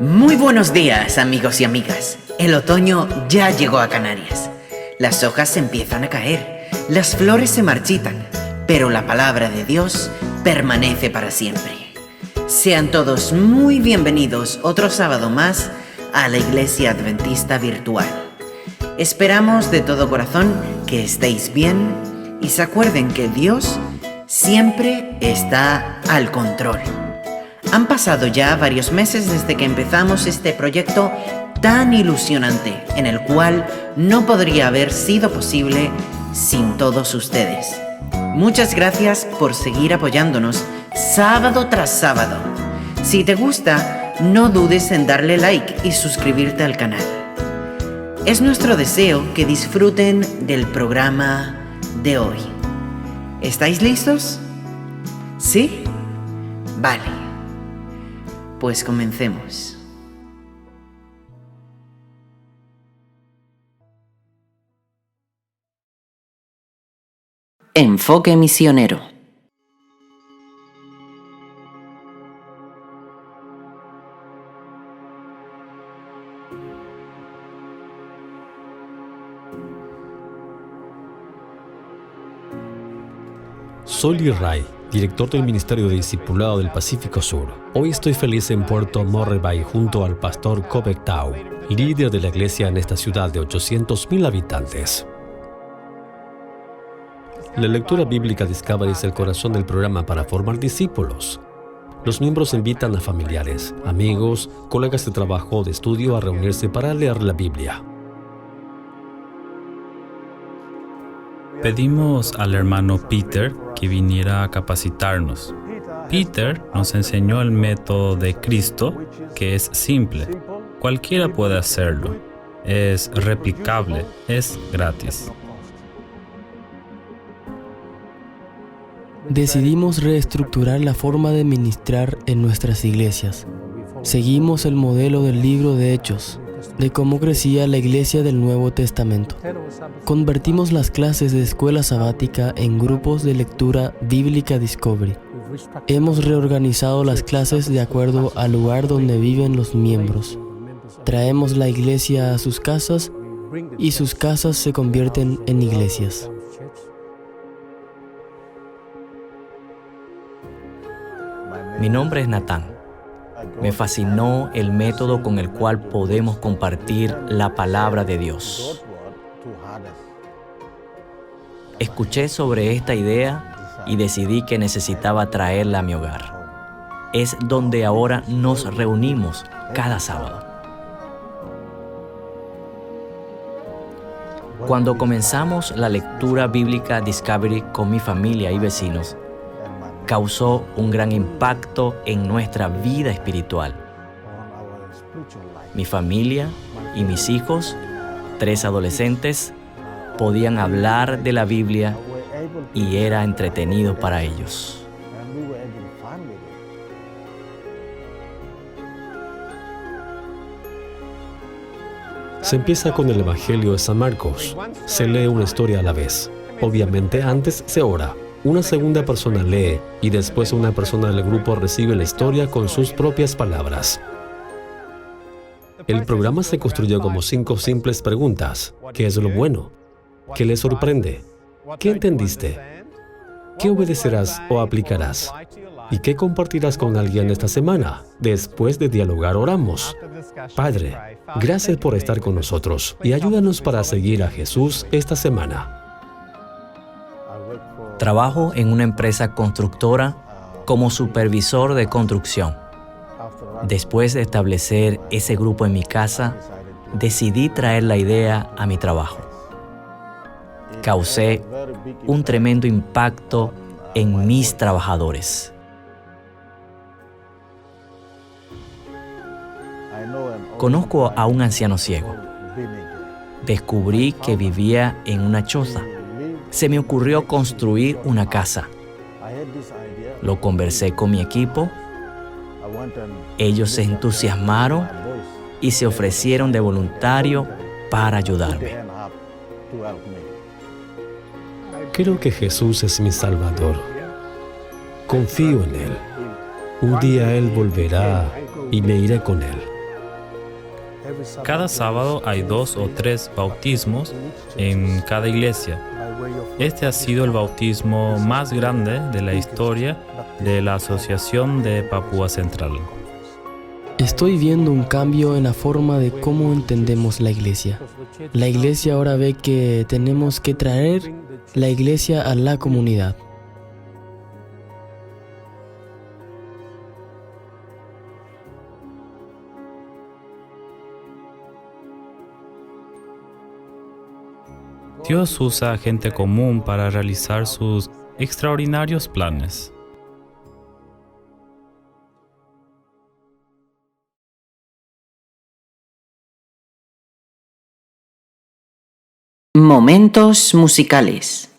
Muy buenos días, amigos y amigas. El otoño ya llegó a Canarias. Las hojas empiezan a caer, las flores se marchitan, pero la palabra de Dios permanece para siempre. Sean todos muy bienvenidos otro sábado más a la Iglesia Adventista Virtual. Esperamos de todo corazón que estéis bien y se acuerden que Dios siempre está al control. Han pasado ya varios meses desde que empezamos este proyecto tan ilusionante, en el cual no podría haber sido posible sin todos ustedes. Muchas gracias por seguir apoyándonos sábado tras sábado. Si te gusta, no dudes en darle like y suscribirte al canal. Es nuestro deseo que disfruten del programa de hoy. ¿Estáis listos? ¿Sí? Vale. Pues comencemos. Enfoque misionero. Soy Lee Ray, director del Ministerio de Discipulado del Pacífico Sur. Hoy estoy feliz en Puerto Moreray junto al pastor Kobek Tau, líder de la iglesia en esta ciudad de 800,000 habitantes. La lectura bíblica Discovery es el corazón del programa para formar discípulos. Los miembros invitan a familiares, amigos, colegas de trabajo o de estudio a reunirse para leer la Biblia. Pedimos al hermano Peter que viniera a capacitarnos. Peter nos enseñó el método de Cristo, que es simple. Cualquiera puede hacerlo. Es replicable, es gratis. Decidimos reestructurar la forma de ministrar en nuestras iglesias. Seguimos el modelo del libro de Hechos, de cómo crecía la iglesia del Nuevo Testamento. Convertimos las clases de escuela sabática en grupos de lectura bíblica Discovery. Hemos reorganizado las clases de acuerdo al lugar donde viven los miembros. Traemos la iglesia a sus casas y sus casas se convierten en iglesias. Mi nombre es Natán. Me fascinó el método con el cual podemos compartir la palabra de Dios. Escuché sobre esta idea y decidí que necesitaba traerla a mi hogar. Es donde ahora nos reunimos cada sábado. Cuando comenzamos la lectura bíblica Discovery con mi familia y vecinos, causó un gran impacto en nuestra vida espiritual. Mi familia y mis hijos, 3 adolescentes, podían hablar de la Biblia y era entretenido para ellos. Se empieza con el Evangelio de San Marcos. Se lee una historia a la vez. Obviamente antes se ora. Una segunda persona lee y después una persona del grupo recibe la historia con sus propias palabras. El programa se construyó como 5 simples preguntas. ¿Qué es lo bueno? ¿Qué le sorprende? ¿Qué entendiste? ¿Qué obedecerás o aplicarás? ¿Y qué compartirás con alguien esta semana? Después de dialogar, oramos. Padre, gracias por estar con nosotros y ayúdanos para seguir a Jesús esta semana. Trabajo en una empresa constructora como supervisor de construcción. Después de establecer ese grupo en mi casa, decidí traer la idea a mi trabajo. Causé un tremendo impacto en mis trabajadores. Conozco a un anciano ciego. Descubrí que vivía en una choza. Se me ocurrió construir una casa. Lo conversé con mi equipo. Ellos se entusiasmaron y se ofrecieron de voluntario para ayudarme. Creo que Jesús es mi Salvador. Confío en Él. Un día Él volverá y me iré con Él. Cada sábado hay 2 o 3 bautismos en cada iglesia. Este ha sido el bautismo más grande de la historia de la Asociación de Papúa Central. Estoy viendo un cambio en la forma de cómo entendemos la iglesia. La iglesia ahora ve que tenemos que traer la iglesia a la comunidad. Dios usa a gente común para realizar sus extraordinarios planes. Momentos musicales.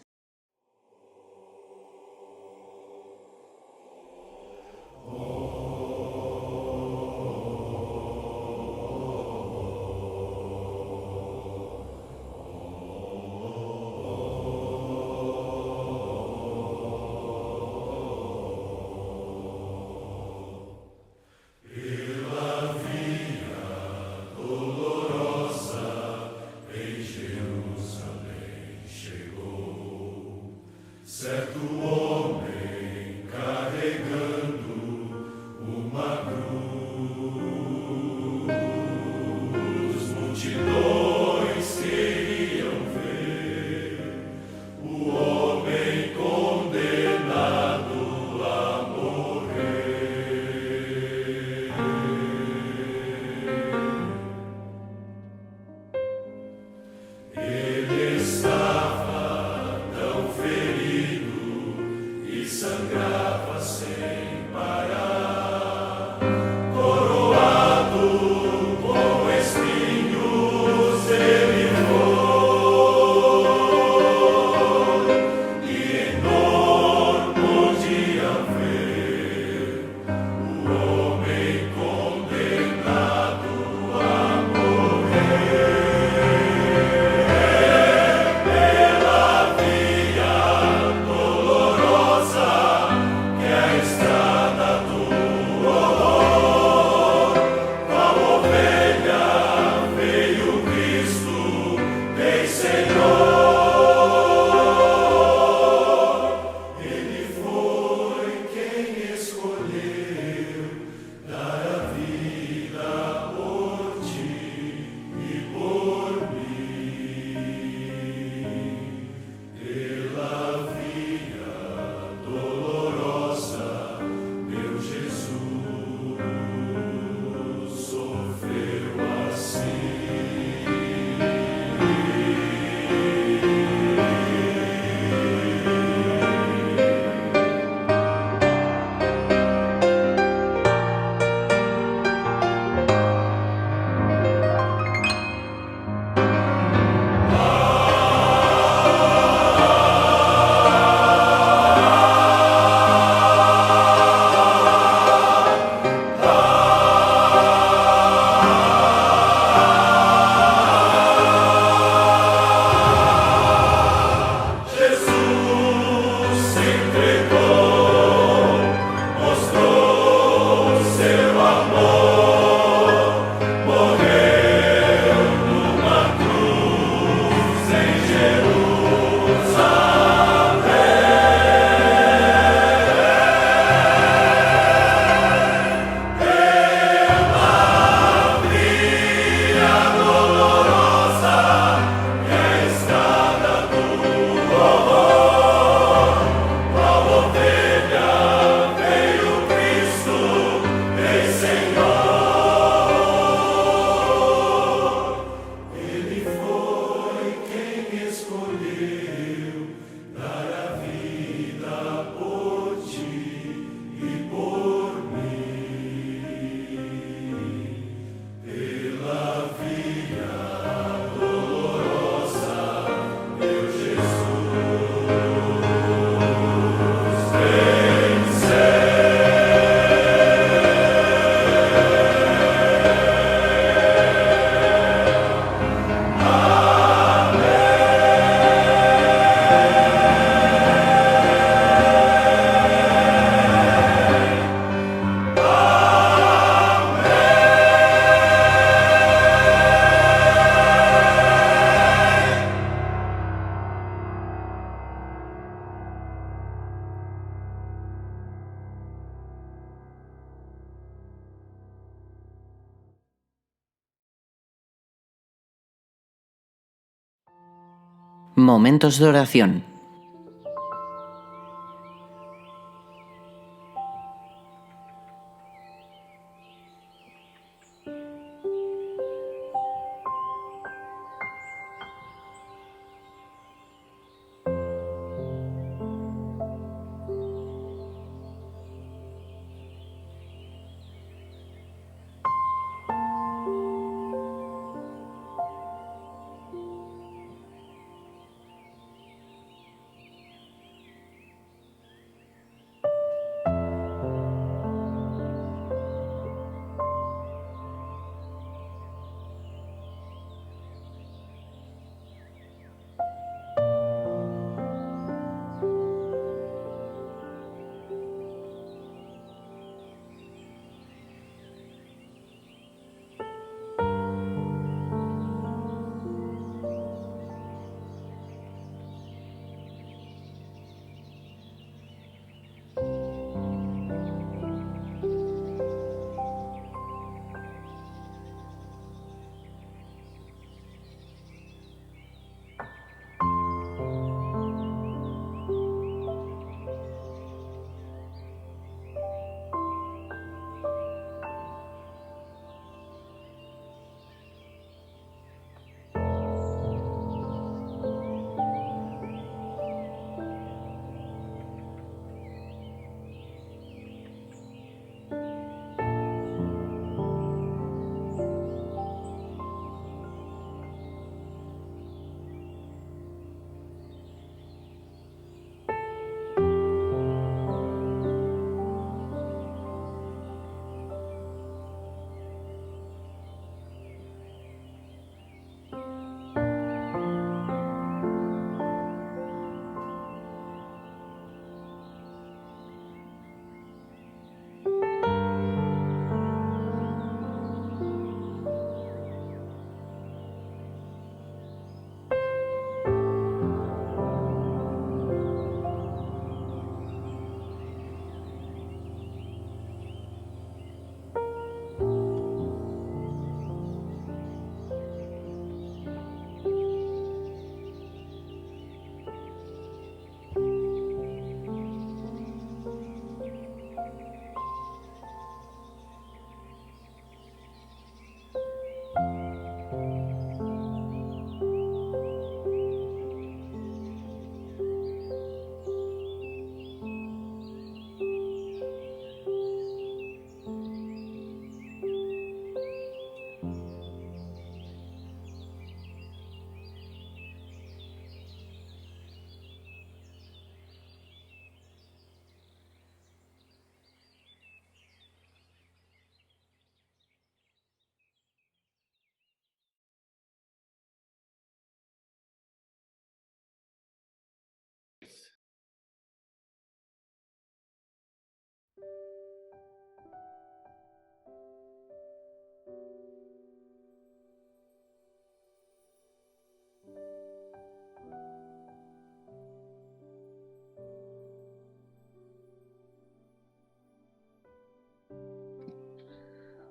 Momentos de oración.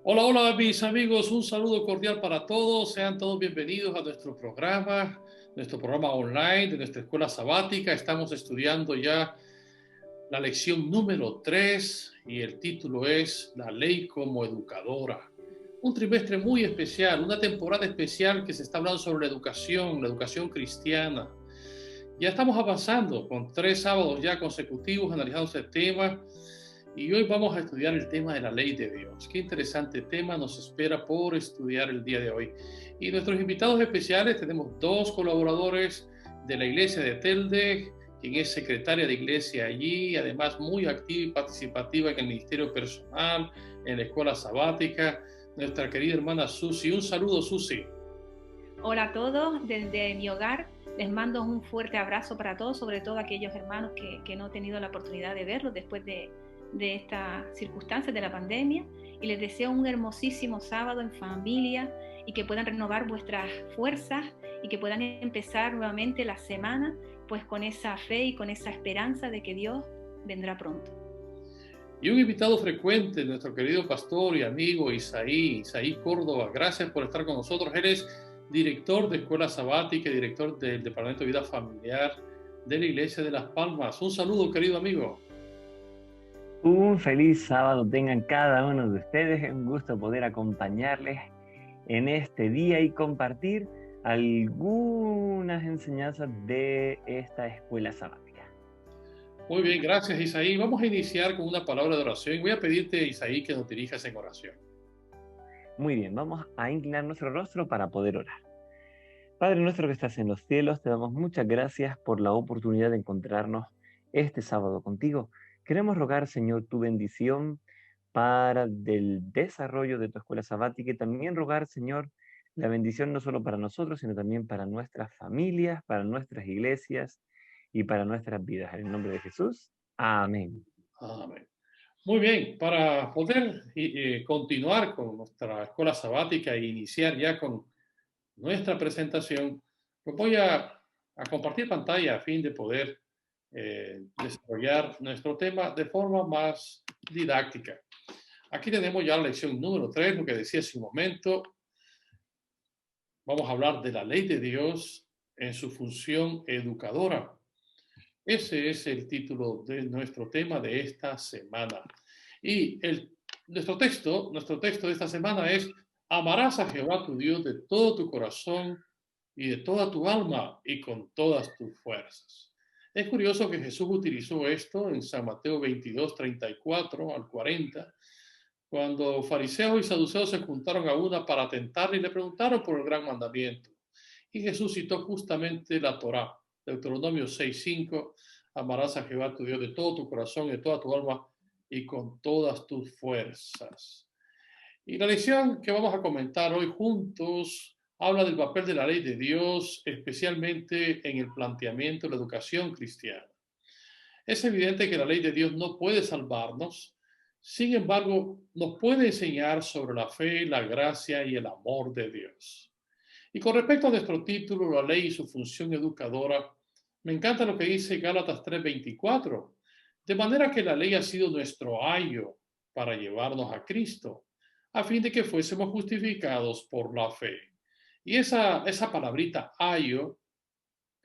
Hola, hola mis amigos, un saludo cordial para todos, sean todos bienvenidos a nuestro programa online de nuestra escuela sabática. Estamos estudiando ya la lección número 3 y el título es La ley como educadora. Un trimestre muy especial, una temporada especial que se está hablando sobre la educación cristiana. Ya estamos avanzando con 3 sábados ya consecutivos analizando este tema. Y hoy vamos a estudiar el tema de la ley de Dios. Qué interesante tema nos espera por estudiar el día de hoy. Y nuestros invitados especiales, tenemos 2 colaboradores de la iglesia de Telde, quien es secretaria de iglesia allí, además muy activa y participativa en el ministerio personal, en la escuela sabática, nuestra querida hermana Susi. Un saludo, Susi. Hola a todos, desde mi hogar les mando un fuerte abrazo para todos, sobre todo aquellos hermanos que no he tenido la oportunidad de verlos después de estas circunstancias de la pandemia, y les deseo un hermosísimo sábado en familia y que puedan renovar vuestras fuerzas y que puedan empezar nuevamente la semana pues con esa fe y con esa esperanza de que Dios vendrá pronto. Y un invitado frecuente, nuestro querido pastor y amigo Isaí Córdoba. Gracias por estar con nosotros. Él es director de Escuela Sabática y director del Departamento de Vida Familiar de la Iglesia de Las Palmas. Un saludo, querido amigo. Un feliz sábado tengan cada uno de ustedes. Es un gusto poder acompañarles en este día y compartir algunas enseñanzas de esta escuela sabática. Muy bien, gracias Isaí. Vamos a iniciar con una palabra de oración. Voy a pedirte, Isaí, que nos dirijas en oración. Muy bien, vamos a inclinar nuestro rostro para poder orar. Padre nuestro que estás en los cielos, te damos muchas gracias por la oportunidad de encontrarnos este sábado contigo. Queremos rogar, Señor, tu bendición para el desarrollo de tu escuela sabática y también rogar, Señor, la bendición no solo para nosotros, sino también para nuestras familias, para nuestras iglesias y para nuestras vidas. En el nombre de Jesús, amén. Amén. Muy bien, para poder continuar con nuestra escuela sabática e iniciar ya con nuestra presentación, pues voy a compartir pantalla a fin de poder desarrollar nuestro tema de forma más didáctica. Aquí tenemos ya la lección número 3, lo que decía hace un momento. Vamos a hablar de la ley de Dios en su función educadora. Ese es el título de nuestro tema de esta semana. Y nuestro texto de esta semana es: amarás a Jehová tu Dios de todo tu corazón y de toda tu alma y con todas tus fuerzas. Es curioso que Jesús utilizó esto en San Mateo 22, 34 al 40, cuando fariseos y saduceos se juntaron a una para tentarle y le preguntaron por el gran mandamiento. Y Jesús citó justamente la Torá, Deuteronomio 6:5, amarás a Jehová tu Dios de todo tu corazón, de toda tu alma y con todas tus fuerzas. Y la lección que vamos a comentar hoy juntos habla del papel de la ley de Dios, especialmente en el planteamiento de la educación cristiana. Es evidente que la ley de Dios no puede salvarnos, sin embargo, nos puede enseñar sobre la fe, la gracia y el amor de Dios. Y con respecto a nuestro título, la ley y su función educadora, me encanta lo que dice Gálatas 3:24, de manera que la ley ha sido nuestro ayo para llevarnos a Cristo, a fin de que fuésemos justificados por la fe. Y esa palabrita ayo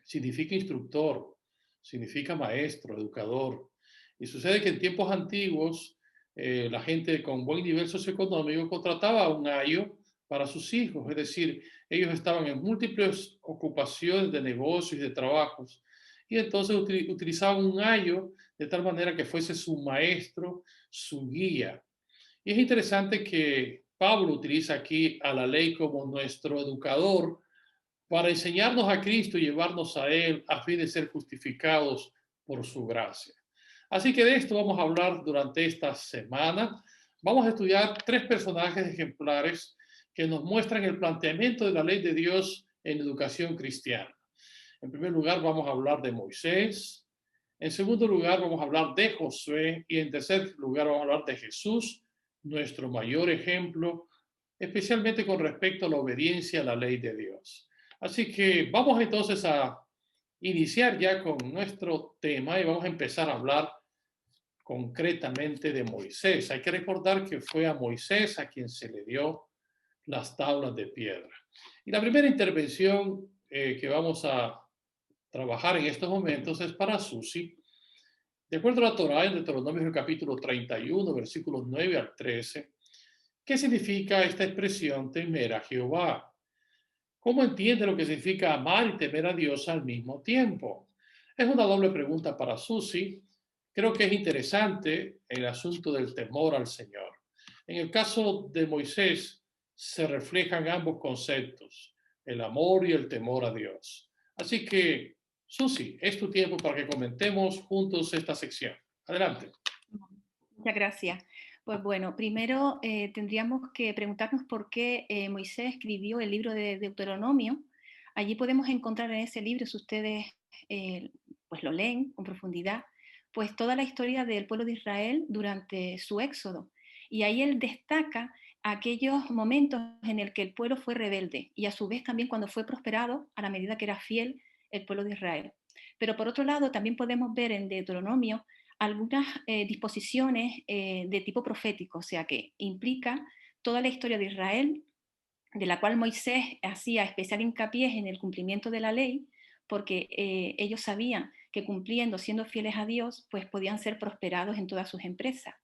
significa instructor, significa maestro, educador. Y sucede que en tiempos antiguos, la gente con buen nivel socioeconómico contrataba un ayo para sus hijos, es decir, ellos estaban en múltiples ocupaciones de negocios y de trabajos, y entonces utilizaban un ayo de tal manera que fuese su maestro, su guía. Y es interesante que Pablo utiliza aquí a la ley como nuestro educador para enseñarnos a Cristo y llevarnos a Él a fin de ser justificados por su gracia. Así que de esto vamos a hablar durante esta semana. Vamos a estudiar 3 personajes ejemplares que nos muestran el planteamiento de la ley de Dios en educación cristiana. En primer lugar, vamos a hablar de Moisés. En segundo lugar, vamos a hablar de Josué. Y en tercer lugar, vamos a hablar de Jesús, nuestro mayor ejemplo, especialmente con respecto a la obediencia a la ley de Dios. Así que vamos entonces a iniciar ya con nuestro tema y vamos a empezar a hablar concretamente de Moisés. Hay que recordar que fue a Moisés a quien se le dio las tablas de piedra. Y la primera intervención que vamos a trabajar en estos momentos es para Susi. De acuerdo a la Torá, en Deuteronomio capítulo 31, versículos 9 al 13, ¿qué significa esta expresión temer a Jehová? ¿Cómo entiende lo que significa amar y temer a Dios al mismo tiempo? Es una doble pregunta para Susi. Creo que es interesante el asunto del temor al Señor. En el caso de Moisés se reflejan ambos conceptos, el amor y el temor a Dios. Así que, Susi, es tu tiempo para que comentemos juntos esta sección. Adelante. Muchas gracias. Pues bueno, primero tendríamos que preguntarnos por qué Moisés escribió el libro de Deuteronomio. Allí podemos encontrar en ese libro, si ustedes pues lo leen con profundidad, pues toda la historia del pueblo de Israel durante su éxodo. Y ahí él destaca aquellos momentos en el que el pueblo fue rebelde y a su vez también cuando fue prosperado a la medida que era fiel el pueblo de Israel. Pero por otro lado también podemos ver en Deuteronomio algunas disposiciones de tipo profético, o sea que implica toda la historia de Israel de la cual Moisés hacía especial hincapié en el cumplimiento de la ley, porque ellos sabían que cumpliendo, siendo fieles a Dios, pues podían ser prosperados en todas sus empresas.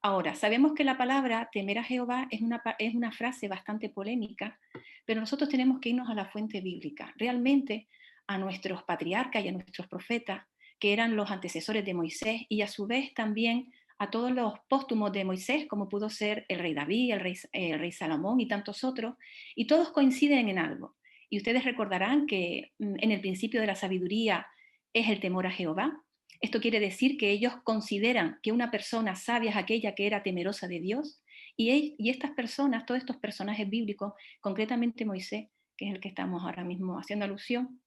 Ahora, sabemos que la palabra temer a Jehová es una frase bastante polémica, pero nosotros tenemos que irnos a la fuente bíblica. Realmente a nuestros patriarcas y a nuestros profetas, que eran los antecesores de Moisés, y a su vez también a todos los póstumos de Moisés, como pudo ser el rey David, el rey Salomón y tantos otros, y todos coinciden en algo. Y ustedes recordarán que en el principio de la sabiduría es el temor a Jehová. Esto quiere decir que ellos consideran que una persona sabia es aquella que era temerosa de Dios, y estas personas, todos estos personajes bíblicos, concretamente Moisés, que es el que estamos ahora mismo haciendo alusión,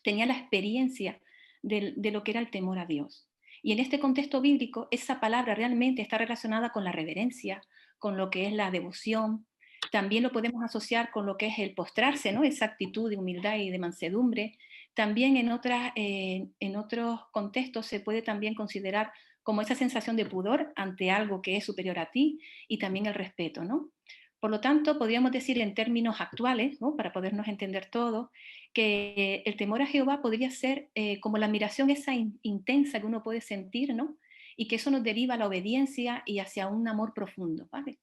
tenía la experiencia de lo que era el temor a Dios. Y en este contexto bíblico, esa palabra realmente está relacionada con la reverencia, con lo que es la devoción. También lo podemos asociar con lo que es el postrarse, ¿no? Esa actitud de humildad y de mansedumbre. También en otros contextos se puede también considerar como esa sensación de pudor ante algo que es superior a ti, y también el respeto, ¿no? Por lo tanto, podríamos decir en términos actuales, ¿no? Para podernos entender todo, que el temor a Jehová podría ser como la admiración esa intensa que uno puede sentir, ¿no? Y que eso nos deriva a la obediencia y hacia un amor profundo, ¿vale?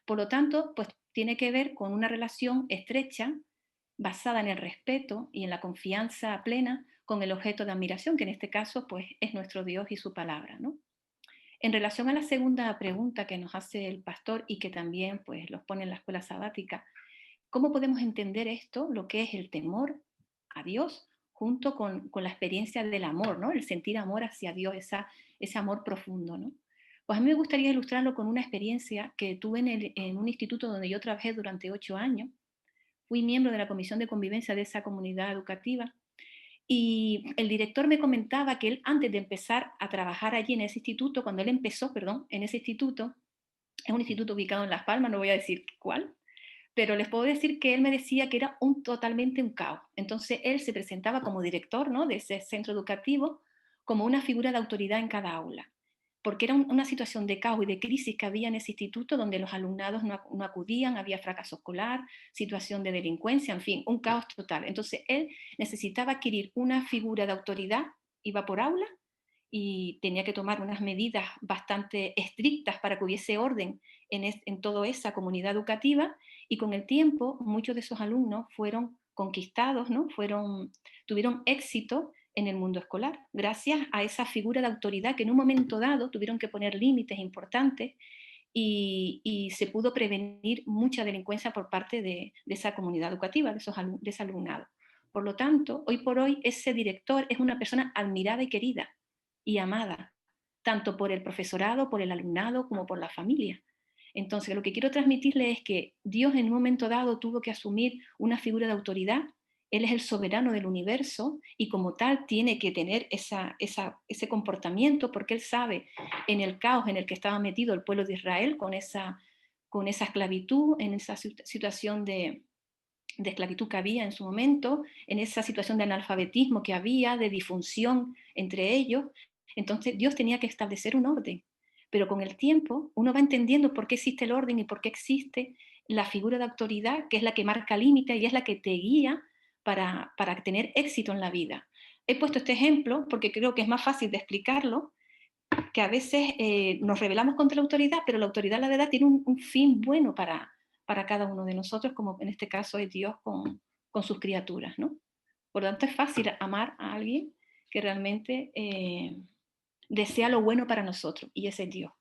Por lo tanto, pues tiene que ver con una relación estrecha, basada en el respeto y en la confianza plena con el objeto de admiración, que en este caso, pues, es nuestro Dios y su palabra, ¿no? En relación a la segunda pregunta que nos hace el pastor y que también, pues, los pone en la escuela sabática, ¿cómo podemos entender esto, lo que es el temor a Dios, junto con la experiencia del amor, ¿no? El sentir amor hacia Dios, ese amor profundo, ¿no? Pues a mí me gustaría ilustrarlo con una experiencia que tuve en un instituto donde yo trabajé durante 8 años. Fui miembro de la comisión de convivencia de esa comunidad educativa, y el director me comentaba que él, antes de empezar a trabajar allí en ese instituto, cuando él empezó, perdón, en ese instituto, es un instituto ubicado en Las Palmas, no voy a decir cuál, pero les puedo decir que él me decía que era totalmente un caos. Entonces él se presentaba como director, ¿no?, de ese centro educativo, como una figura de autoridad en cada aula, porque era una situación de caos y de crisis que había en ese instituto, donde los alumnados no acudían, había fracaso escolar, situación de delincuencia, en fin, un caos total. Entonces él necesitaba adquirir una figura de autoridad, iba por aula y tenía que tomar unas medidas bastante estrictas para que hubiese orden en toda esa comunidad educativa, y con el tiempo muchos de esos alumnos fueron conquistados, ¿no? Tuvieron éxito en el mundo escolar, gracias a esa figura de autoridad que en un momento dado tuvieron que poner límites importantes, y se pudo prevenir mucha delincuencia por parte de esa comunidad educativa, de ese alumnado. Por lo tanto, hoy por hoy ese director es una persona admirada y querida y amada, tanto por el profesorado, por el alumnado, como por la familia. Entonces, lo que quiero transmitirle es que Dios en un momento dado tuvo que asumir una figura de autoridad. Él es el soberano del universo y como tal tiene que tener ese comportamiento, porque Él sabe en el caos en el que estaba metido el pueblo de Israel con esa esclavitud, en esa situación de esclavitud que había en su momento, en esa situación de analfabetismo que había, de disfunción entre ellos. Entonces Dios tenía que establecer un orden, pero con el tiempo uno va entendiendo por qué existe el orden y por qué existe la figura de autoridad, que es la que marca límites y es la que te guía para tener éxito en la vida. He puesto este ejemplo porque creo que es más fácil de explicarlo, que a veces nos rebelamos contra la autoridad, pero la autoridad, la verdad, tiene un fin bueno para cada uno de nosotros, como en este caso es Dios con sus criaturas, ¿no? Por lo tanto, es fácil amar a alguien que realmente desea lo bueno para nosotros, y ese es Dios.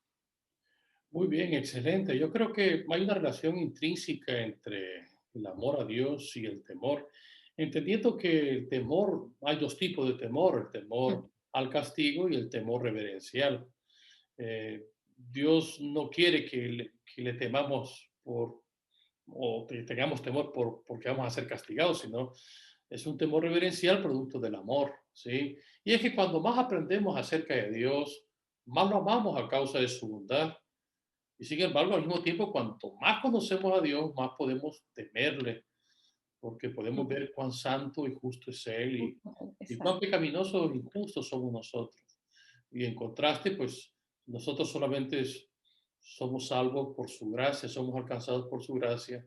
Muy bien, excelente. Yo creo que hay una relación intrínseca entre el amor a Dios y el temor, entendiendo que el temor, hay dos tipos de temor, el temor al castigo y el temor reverencial. Dios no quiere que le temamos o que tengamos temor porque vamos a ser castigados, sino es un temor reverencial producto del amor, ¿sí? Y es que cuando más aprendemos acerca de Dios, más lo amamos a causa de su bondad. Y sin embargo, al mismo tiempo, cuanto más conocemos a Dios, más podemos temerle, porque podemos ver cuán santo y justo es Él y cuán pecaminosos e injustos somos nosotros. Y en contraste, pues nosotros solamente somos salvos por su gracia, somos alcanzados por su gracia.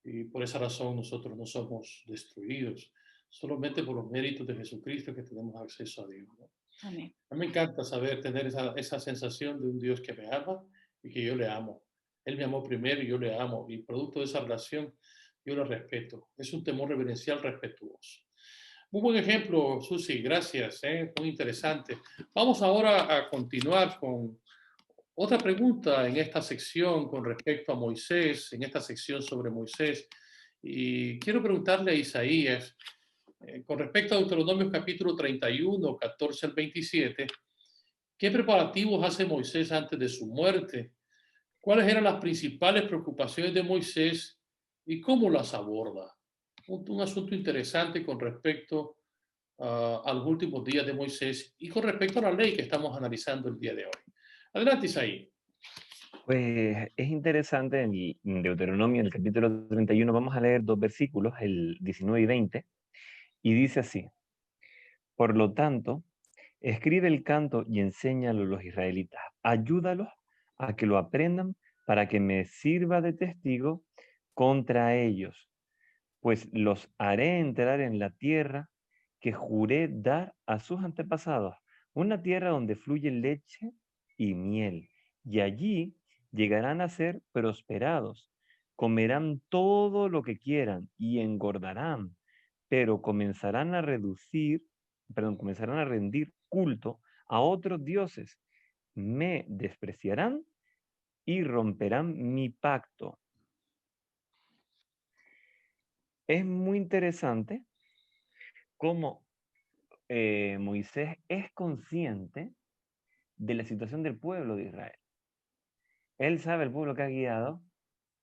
Y por esa razón nosotros no somos destruidos, solamente por los méritos de Jesucristo que tenemos acceso a Dios, ¿no? Amén. A mí me encanta saber, tener esa sensación de un Dios que me ama y que yo le amo. Él me amó primero y yo le amo. Y producto de esa relación, yo lo respeto. Es un temor reverencial respetuoso. Muy buen ejemplo, Susi. Gracias. Muy interesante. Vamos ahora a continuar con otra pregunta en esta sección con respecto a Moisés, en esta sección sobre Moisés. Y quiero preguntarle a Isaías, con respecto a Deuteronomio capítulo 31, 14 al 27, ¿qué preparativos hace Moisés antes de su muerte? ¿Cuáles eran las principales preocupaciones de Moisés y cómo las aborda? Un asunto interesante con respecto a los últimos días de Moisés y con respecto a la ley que estamos analizando el día de hoy. Adelante, Isaí. Pues es interesante en Deuteronomio, en el capítulo 31, vamos a leer 2 versículos, el 19 y 20, y dice así: por lo tanto, escribe el canto y enséñalo a los israelitas, ayúdalos a que lo aprendan para que me sirva de testigo contra ellos, pues los haré entrar en la tierra que juré dar a sus antepasados, una tierra donde fluye leche y miel, y allí llegarán a ser prosperados, comerán todo lo que quieran y engordarán, pero comenzarán a rendir culto a otros dioses, me despreciarán y romperán mi pacto. Es muy interesante cómo Moisés es consciente de la situación del pueblo de Israel. Él sabe el pueblo que ha guiado,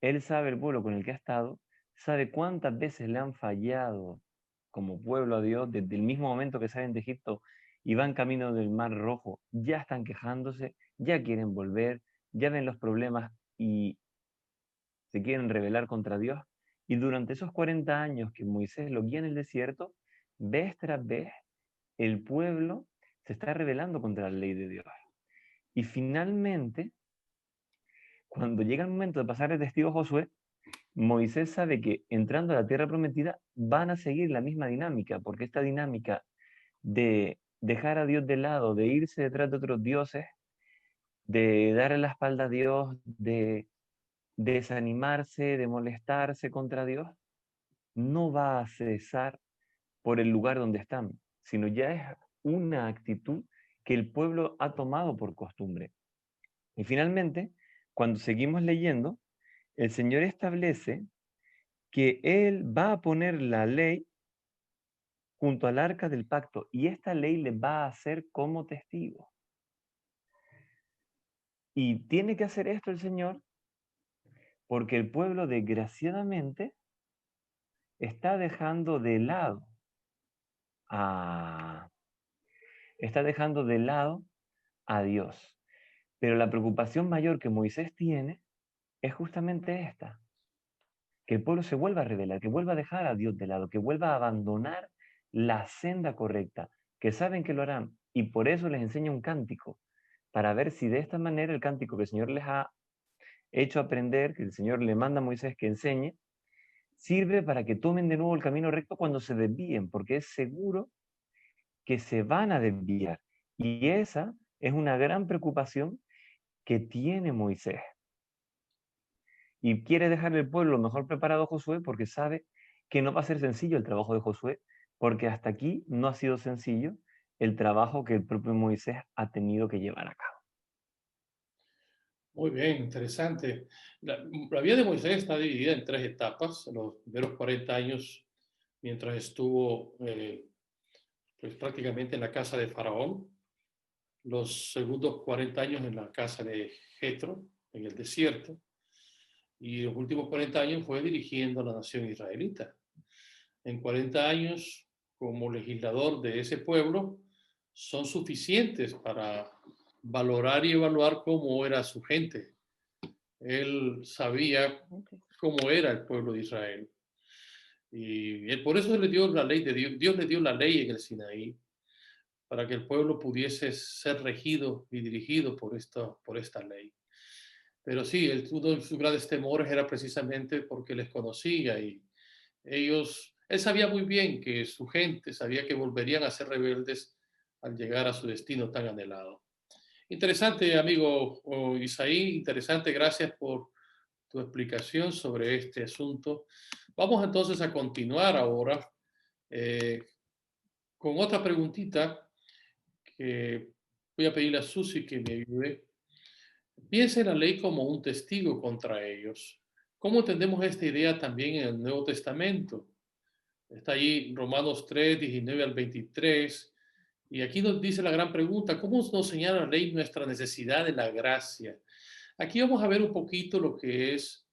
él sabe el pueblo con el que ha estado, sabe cuántas veces le han fallado como pueblo a Dios desde el mismo momento que salen de Egipto y van camino del Mar Rojo, ya están quejándose, ya quieren volver, ya ven los problemas y se quieren rebelar contra Dios. Y durante esos 40 años que Moisés lo guía en el desierto, vez tras vez, el pueblo se está rebelando contra la ley de Dios. Y finalmente, cuando llega el momento de pasar el testigo a Josué, Moisés sabe que entrando a la tierra prometida van a seguir la misma dinámica, porque esta dinámica de dejar a Dios de lado, de irse detrás de otros dioses, de darle la espalda a Dios, de desanimarse, de molestarse contra Dios, no va a cesar por el lugar donde están, sino ya es una actitud que el pueblo ha tomado por costumbre. Y finalmente, cuando seguimos leyendo, el Señor establece que Él va a poner la ley junto al arca del pacto y esta ley le va a hacer como testigo. Y tiene que hacer esto el Señor porque el pueblo desgraciadamente está dejando de lado a Dios. Pero la preocupación mayor que Moisés tiene es justamente esta: que el pueblo se vuelva a rebelar, que vuelva a dejar a Dios de lado, que vuelva a abandonar la senda correcta, que saben que lo harán, y por eso les enseña un cántico, para ver si de esta manera el cántico que el Señor les ha hecho aprender, que el Señor le manda a Moisés que enseñe, sirve para que tomen de nuevo el camino recto cuando se desvíen, porque es seguro que se van a desviar. Y esa es una gran preocupación que tiene Moisés. Y quiere dejar el pueblo mejor preparado a Josué porque sabe que no va a ser sencillo el trabajo de Josué, porque hasta aquí no ha sido sencillo el trabajo que el propio Moisés ha tenido que llevar a cabo. Muy bien, interesante. La vida de Moisés está dividida en 3 etapas. Los primeros 40 años, mientras estuvo pues prácticamente en la casa de Faraón. Los segundos 40 años en la casa de Jetro, en el desierto. Y los últimos 40 años fue dirigiendo a la nación israelita. En 40 años, como legislador de ese pueblo, son suficientes para valorar y evaluar cómo era su gente. Él sabía cómo era el pueblo de Israel. Y por eso le dio la ley de Dios. Dios le dio la ley en el Sinaí para que el pueblo pudiese ser regido y dirigido por esta ley. Pero sí, uno de sus grandes temores era precisamente porque les conocía y él sabía muy bien que su gente sabía que volverían a ser rebeldes al llegar a su destino tan anhelado. Interesante, amigo Isaí, interesante, gracias por tu explicación sobre este asunto. Vamos entonces a continuar ahora con otra preguntita que voy a pedirle a Susi que me ayude. Piensa en la ley como un testigo contra ellos. ¿Cómo entendemos esta idea también en el Nuevo Testamento? Está ahí Romanos 3, 19 al 23. Y aquí nos dice la gran pregunta, ¿cómo nos señala la ley nuestra necesidad de la gracia? Aquí vamos a ver un poquito lo que es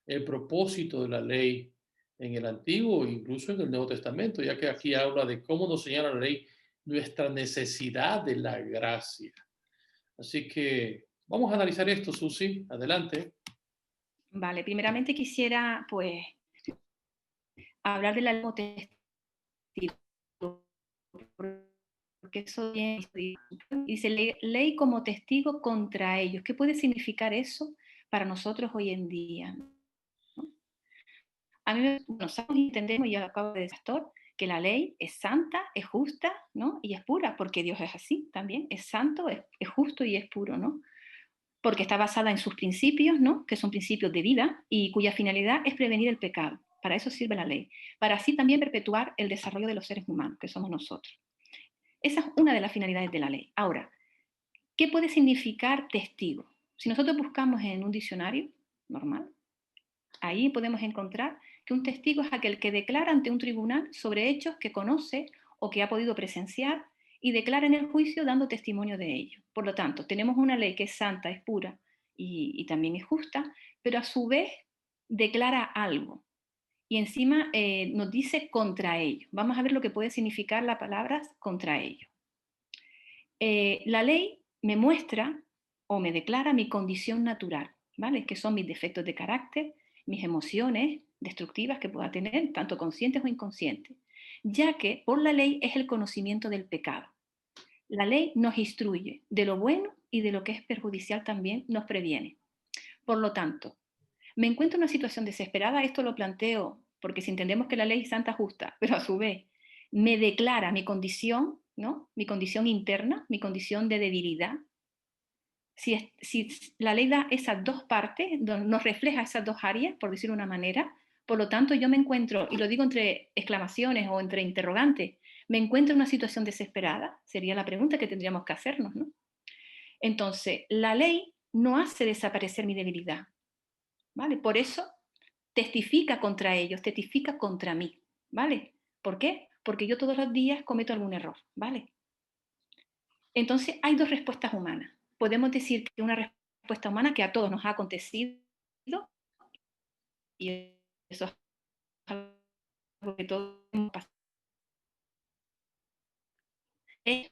el propósito de la ley en el Antiguo e incluso en el Nuevo Testamento, ya que aquí habla de cómo nos señala la ley nuestra necesidad de la gracia. Así que vamos a analizar esto, Susi. Adelante. Vale, primeramente quisiera pues hablar de la ley como testigo, porque eso dice ley como testigo contra ellos. ¿Qué puede significar eso para nosotros hoy en día? A mí nosotros entendemos, y yo acabo de decir, pastor, que la ley es santa, es justa, ¿no? Y es pura, porque Dios es así también, es santo, es justo y es puro, ¿no? Porque está basada en sus principios, ¿no? Que son principios de vida y cuya finalidad es prevenir el pecado. Para eso sirve la ley, para así también perpetuar el desarrollo de los seres humanos, que somos nosotros. Esa es una de las finalidades de la ley. Ahora, ¿qué puede significar testigo? Si nosotros buscamos en un diccionario normal, ahí podemos encontrar que un testigo es aquel que declara ante un tribunal sobre hechos que conoce o que ha podido presenciar y declara en el juicio dando testimonio de ello. Por lo tanto, tenemos una ley que es santa, es pura y también es justa, pero a su vez declara algo y encima nos dice contra ello. Vamos a ver lo que puede significar la palabra contra ello. La ley me muestra o me declara mi condición natural, ¿vale? Que son mis defectos de carácter, mis emociones destructivas que pueda tener, tanto conscientes o inconscientes, ya que por la ley es el conocimiento del pecado. La ley nos instruye de lo bueno y de lo que es perjudicial también nos previene. Por lo tanto, me encuentro en una situación desesperada, esto lo planteo porque si entendemos que la ley es santa, justa, pero a su vez me declara mi condición, ¿no? Mi condición interna, mi condición de debilidad. Si la ley da esas dos partes, nos refleja esas dos áreas, por decirlo de una manera, por lo tanto yo me encuentro, y lo digo entre exclamaciones o entre interrogantes, me encuentro en una situación desesperada, sería la pregunta que tendríamos que hacernos, ¿no? Entonces, la ley no hace desaparecer mi debilidad, ¿vale? Por eso testifica contra ellos, testifica contra mí, ¿vale? ¿Por qué? Porque yo todos los días cometo algún error, ¿vale? Entonces, hay dos respuestas humanas. Podemos decir que una respuesta humana que a todos nos ha acontecido, y eso es algo que todos hemos pasado, es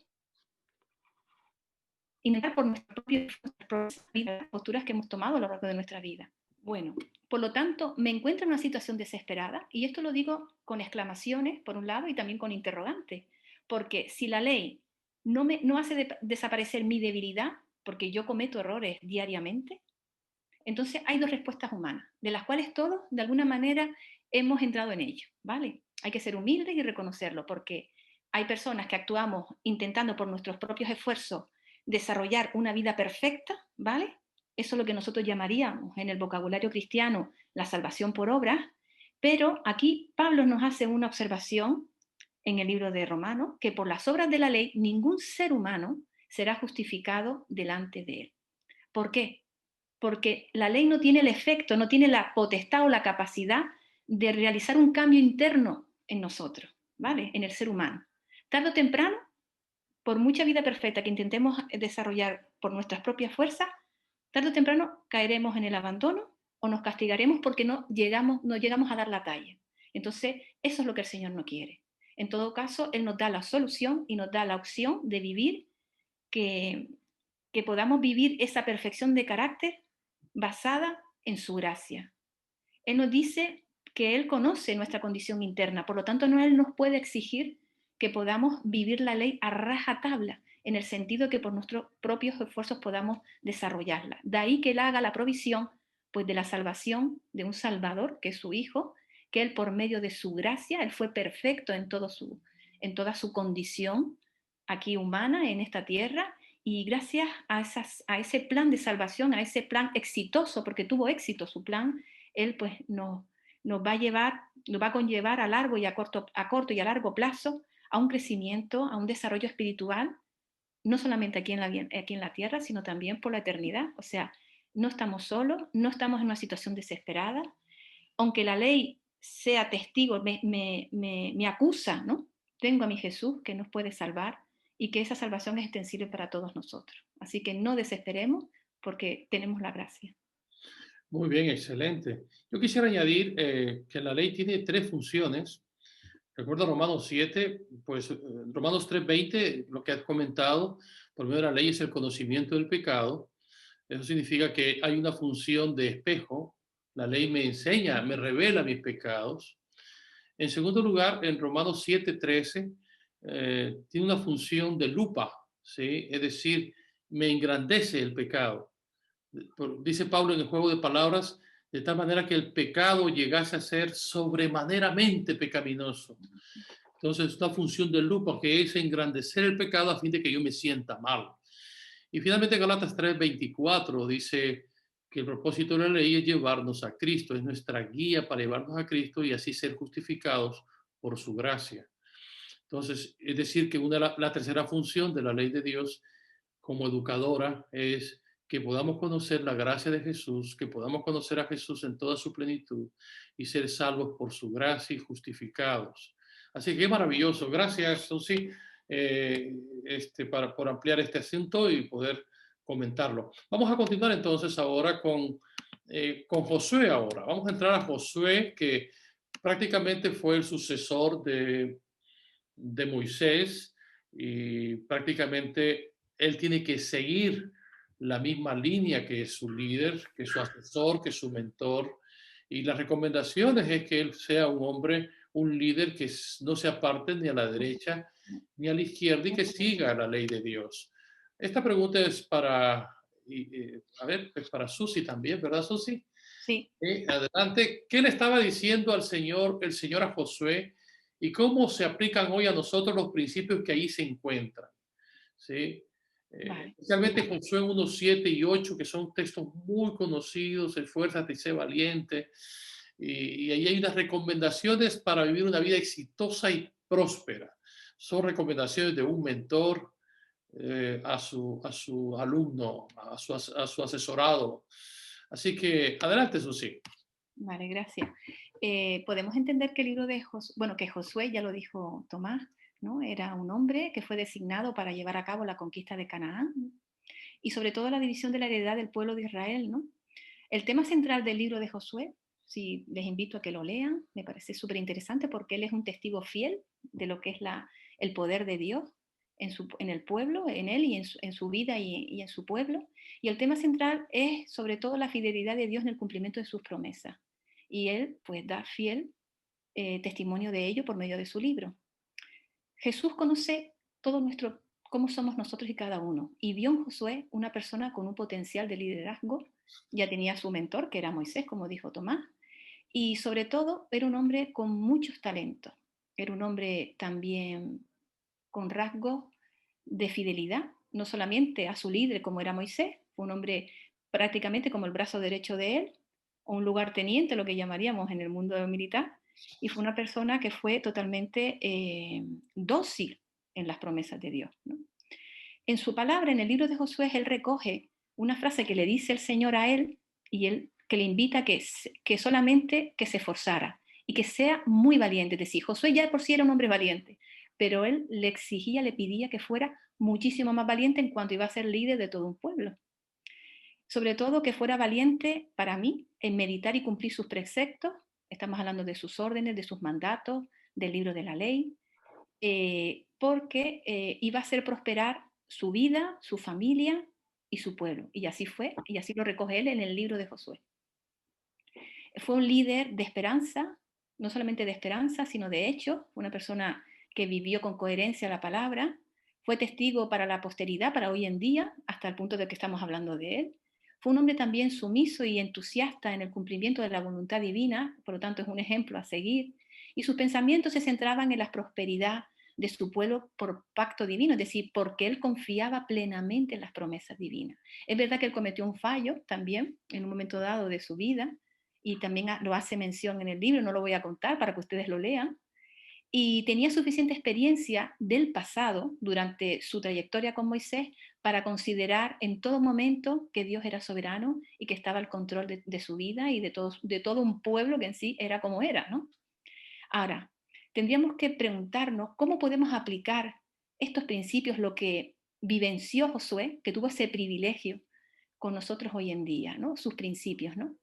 intentar por nuestras propias posturas que hemos tomado a lo largo de nuestra vida. Bueno, por lo tanto, me encuentro en una situación desesperada, y esto lo digo con exclamaciones, por un lado, y también con interrogantes, porque si la ley no hace desaparecer mi debilidad, porque yo cometo errores diariamente, entonces hay dos respuestas humanas, de las cuales todos, de alguna manera, hemos entrado en ello, ¿vale? Hay que ser humildes y reconocerlo, porque hay personas que actuamos intentando por nuestros propios esfuerzos desarrollar una vida perfecta, ¿vale? Eso es lo que nosotros llamaríamos en el vocabulario cristiano la salvación por obras, pero aquí Pablo nos hace una observación en el libro de Romanos, que por las obras de la ley ningún ser humano será justificado delante de él. ¿Por qué? Porque la ley no tiene el efecto, no tiene la potestad o la capacidad de realizar un cambio interno en nosotros, ¿vale? En el ser humano. Tarde o temprano, por mucha vida perfecta que intentemos desarrollar por nuestras propias fuerzas, tarde o temprano caeremos en el abandono o nos castigaremos porque no llegamos a dar la talla. Entonces, eso es lo que el Señor no quiere. En todo caso, Él nos da la solución y nos da la opción de vivir, que podamos vivir esa perfección de carácter basada en su gracia. Él nos dice que Él conoce nuestra condición interna, por lo tanto, Él nos puede exigir que podamos vivir la ley a rajatabla en el sentido que por nuestros propios esfuerzos podamos desarrollarla. De ahí que Él haga la provisión pues, de la salvación de un Salvador, que es su Hijo, que Él por medio de su gracia, Él fue perfecto en toda su condición aquí humana, en esta tierra, y gracias a ese plan de salvación, a ese plan exitoso, porque tuvo éxito su plan, Él pues nos va a conllevar a largo y a corto y a largo plazo a un crecimiento, a un desarrollo espiritual, no solamente aquí en la tierra, sino también por la eternidad. O sea, no estamos solos, no estamos en una situación desesperada, aunque la ley sea testigo, me acusa, ¿no? Tengo a mi Jesús que nos puede salvar y que esa salvación es extensible para todos nosotros. Así que no desesperemos porque tenemos la gracia. Muy bien, excelente. Yo quisiera añadir que la ley tiene tres funciones. Recuerda Romanos 7, pues Romanos 3:20, lo que has comentado, por medio de la ley es el conocimiento del pecado. Eso significa que hay una función de espejo. La ley me enseña, me revela mis pecados. En segundo lugar, en Romanos 7:13, tiene una función de lupa, ¿sí? Es decir, me engrandece el pecado. Dice Pablo en el juego de palabras, de tal manera que el pecado llegase a ser sobremaneramente pecaminoso. Entonces, una función de lupa que es engrandecer el pecado a fin de que yo me sienta mal. Y finalmente Galatas 3:24 dice que el propósito de la ley es llevarnos a Cristo, es nuestra guía para llevarnos a Cristo y así ser justificados por su gracia. Entonces, es decir, que la tercera función de la ley de Dios como educadora es que podamos conocer la gracia de Jesús, que podamos conocer a Jesús en toda su plenitud y ser salvos por su gracia y justificados. Así que es maravilloso. Gracias, Susi, por ampliar este asunto y poder comentarlo. Vamos a continuar entonces ahora con Josué ahora. Vamos a entrar a Josué, que prácticamente fue el sucesor de Moisés y prácticamente él tiene que seguir la misma línea que su líder, que su asesor, que su mentor. Y las recomendaciones es que él sea un hombre, un líder que no se aparte ni a la derecha ni a la izquierda y que siga la ley de Dios. Esta pregunta es para Susi también, ¿verdad, Susi? Sí. Adelante. ¿Qué le estaba diciendo el Señor a Josué y cómo se aplican hoy a nosotros los principios que ahí se encuentran? ¿Sí? Vale. Especialmente Josué 1, 7 y 8, que son textos muy conocidos, esfuérzate y sé valiente. Y ahí hay unas recomendaciones para vivir una vida exitosa y próspera. Son recomendaciones de un mentor a su alumno, a su asesorado. Así que adelante, Susi. Vale, gracias. Podemos entender que el libro de Josué, que Josué, ya lo dijo Tomás, ¿no? Era un hombre que fue designado para llevar a cabo la conquista de Canaán y sobre todo la división de la heredad del pueblo de Israel, ¿no? El tema central del libro de Josué, si les invito a que lo lean, me parece súper interesante porque él es un testigo fiel de lo que es el poder de Dios en el pueblo, en él y en su vida y en su pueblo. Y el tema central es sobre todo la fidelidad de Dios en el cumplimiento de sus promesas. Y él pues da fiel testimonio de ello por medio de su libro. Jesús conoce cómo somos nosotros y cada uno, y vio en Josué una persona con un potencial de liderazgo. Ya tenía su mentor, que era Moisés, como dijo Tomás, y sobre todo era un hombre con muchos talentos. Era un hombre también con rasgos de fidelidad, no solamente a su líder como era Moisés, fue un hombre prácticamente como el brazo derecho de él, o un lugarteniente, lo que llamaríamos en el mundo militar, y fue una persona que fue totalmente dócil en las promesas de Dios, ¿no? En su palabra, en el libro de Josué, él recoge una frase que le dice el Señor a él y él que le invita que solamente que se esforzara y que sea muy valiente. Es decir, Josué ya por sí era un hombre valiente, pero él le exigía, le pedía que fuera muchísimo más valiente en cuanto iba a ser líder de todo un pueblo. Sobre todo que fuera valiente para mí en meditar y cumplir sus preceptos. Estamos hablando de sus órdenes, de sus mandatos, del libro de la ley, porque iba a hacer prosperar su vida, su familia y su pueblo. Y así fue, y así lo recoge él en el libro de Josué. Fue un líder de esperanza, no solamente de esperanza, sino de hecho, una persona que vivió con coherencia la palabra. Fue testigo para la posteridad, para hoy en día, hasta el punto de que estamos hablando de él. Fue un hombre también sumiso y entusiasta en el cumplimiento de la voluntad divina, por lo tanto es un ejemplo a seguir. Y sus pensamientos se centraban en la prosperidad de su pueblo por pacto divino, es decir, porque él confiaba plenamente en las promesas divinas. Es verdad que él cometió un fallo también en un momento dado de su vida, y también lo hace mención en el libro, no lo voy a contar para que ustedes lo lean, y tenía suficiente experiencia del pasado durante su trayectoria con Moisés para considerar en todo momento que Dios era soberano y que estaba al control de su vida y de todo un pueblo que en sí era como era, ¿no? Ahora, tendríamos que preguntarnos cómo podemos aplicar estos principios, lo que vivenció Josué, que tuvo ese privilegio con nosotros hoy en día, ¿no? Sus principios, ¿no?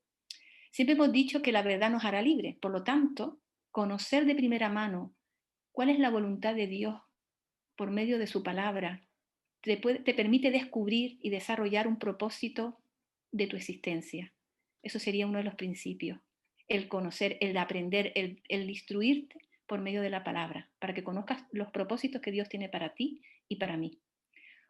Siempre hemos dicho que la verdad nos hará libres, por lo tanto, conocer de primera mano cuál es la voluntad de Dios por medio de su palabra te permite descubrir y desarrollar un propósito de tu existencia. Eso sería uno de los principios. El conocer, el aprender, el instruirte por medio de la palabra, para que conozcas los propósitos que Dios tiene para ti y para mí.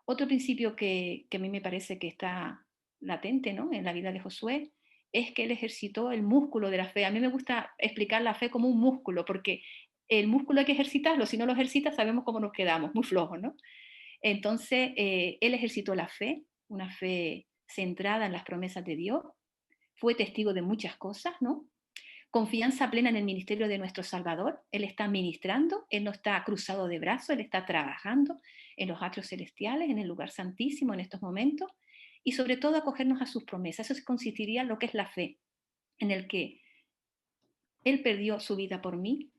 Otro principio que a mí me parece que está latente, ¿no?, en la vida de Josué, es que él ejercitó el músculo de la fe. A mí me gusta explicar la fe como un músculo, porque el músculo hay que ejercitarlo, si no lo ejercitas sabemos cómo nos quedamos, muy flojos, ¿no? Entonces, él ejercitó la fe, una fe centrada en las promesas de Dios, fue testigo de muchas cosas, ¿no? Confianza plena en el ministerio de nuestro Salvador. Él está ministrando, él no está cruzado de brazos, él está trabajando en los atrios celestiales, en el lugar santísimo en estos momentos, y sobre todo acogernos a sus promesas. Eso consistiría en lo que es la fe, en el que él perdió su vida por mí.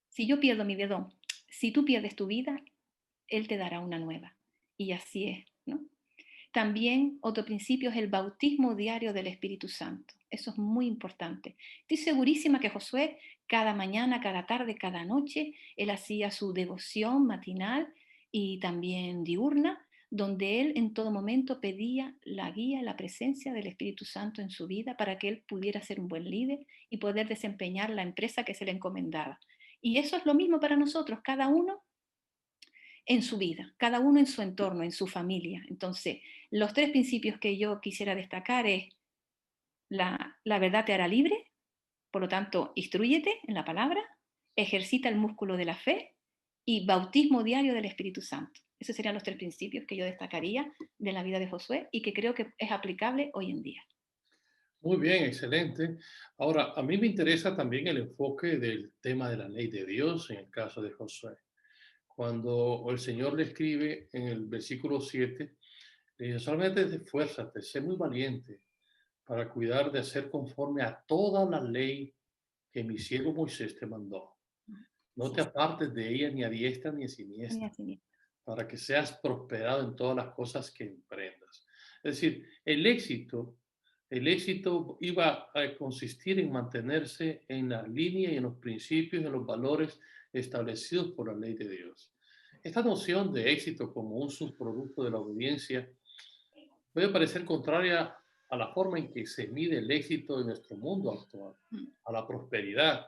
Si yo pierdo mi vida, si tú pierdes tu vida, él te dará una nueva. Y así es, ¿no? También otro principio es el bautismo diario del Espíritu Santo. Eso es muy importante. Estoy segurísima que Josué cada mañana, cada tarde, cada noche, él hacía su devoción matinal y también diurna, donde él en todo momento pedía la guía, la presencia del Espíritu Santo en su vida para que él pudiera ser un buen líder y poder desempeñar la empresa que se le encomendaba. Y eso es lo mismo para nosotros, cada uno en su vida, cada uno en su entorno, en su familia. Entonces, los tres principios que yo quisiera destacar es la verdad te hará libre, por lo tanto, instrúyete en la palabra, ejercita el músculo de la fe y bautismo diario del Espíritu Santo. Esos serían los tres principios que yo destacaría de la vida de Josué y que creo que es aplicable hoy en día. Muy bien, excelente. Ahora, a mí me interesa también el enfoque del tema de la ley de Dios en el caso de Josué. Cuando el Señor le escribe en el versículo 7, le dice, solamente esfuérzate, sé muy valiente para cuidar de hacer conforme a toda la ley que mi siervo Moisés te mandó. No te apartes de ella ni a diestra ni a siniestra, para que seas prosperado en todas las cosas que emprendas. Es decir, el éxito iba a consistir en mantenerse en la línea y en los principios y en los valores establecidos por la ley de Dios. Esta noción de éxito como un subproducto de la obediencia puede parecer contraria a la forma en que se mide el éxito en nuestro mundo actual, a la prosperidad.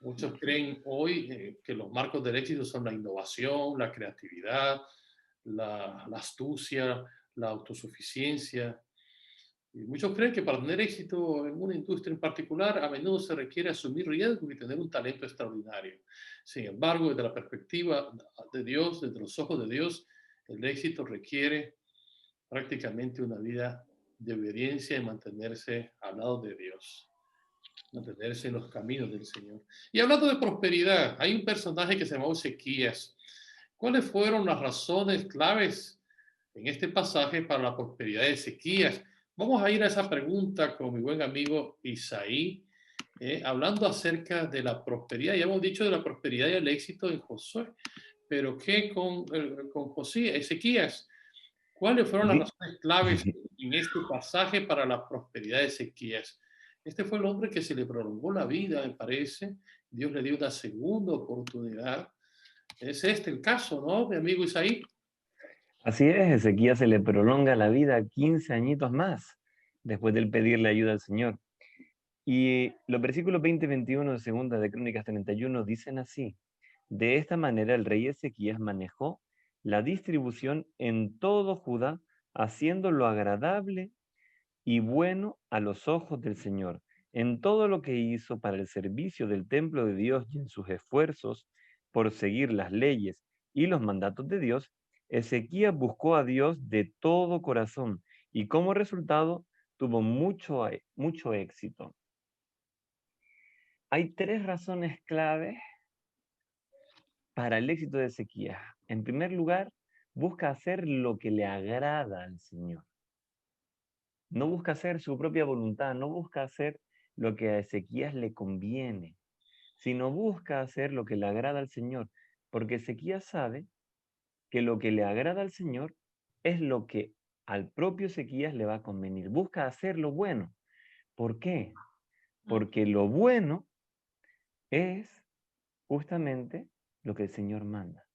Muchos creen hoy que los marcos del éxito son la innovación, la creatividad, la astucia, la autosuficiencia. Y muchos creen que para tener éxito en una industria en particular, a menudo se requiere asumir riesgos y tener un talento extraordinario. Sin embargo, desde la perspectiva de Dios, desde los ojos de Dios, el éxito requiere prácticamente una vida de obediencia y mantenerse al lado de Dios, mantenerse en los caminos del Señor. Y hablando de prosperidad, hay un personaje que se llama Ezequías. ¿Cuáles fueron las razones claves en este pasaje para la prosperidad de Ezequías? Vamos a ir a esa pregunta con mi buen amigo Isaí, hablando acerca de la prosperidad. Ya hemos dicho de la prosperidad y el éxito en Josué, pero ¿qué con Ezequías? ¿Cuáles fueron las razones claves en este pasaje para la prosperidad de Ezequías? Este fue el hombre que se le prolongó la vida, me parece. Dios le dio una segunda oportunidad. Es este el caso, ¿no, mi amigo Isaí? Así es, Ezequías se le prolonga la vida 15 añitos más después de pedirle ayuda al Señor. Y los versículos 20 y 21 de Segunda de Crónicas 31 dicen así: de esta manera el rey Ezequías manejó la distribución en todo Judá, haciendo lo agradable y bueno a los ojos del Señor. En todo lo que hizo para el servicio del templo de Dios y en sus esfuerzos por seguir las leyes y los mandatos de Dios, Ezequías buscó a Dios de todo corazón y como resultado tuvo mucho éxito. Hay 3 razones claves para el éxito de Ezequías. En primer lugar, busca hacer lo que le agrada al Señor. No busca hacer su propia voluntad, no busca hacer lo que a Ezequías le conviene, sino busca hacer lo que le agrada al Señor, porque Ezequías sabe que lo que le agrada al Señor es lo que al propio Ezequías le va a convenir. Busca hacer lo bueno. ¿Por qué? Porque lo bueno es justamente lo que el Señor manda.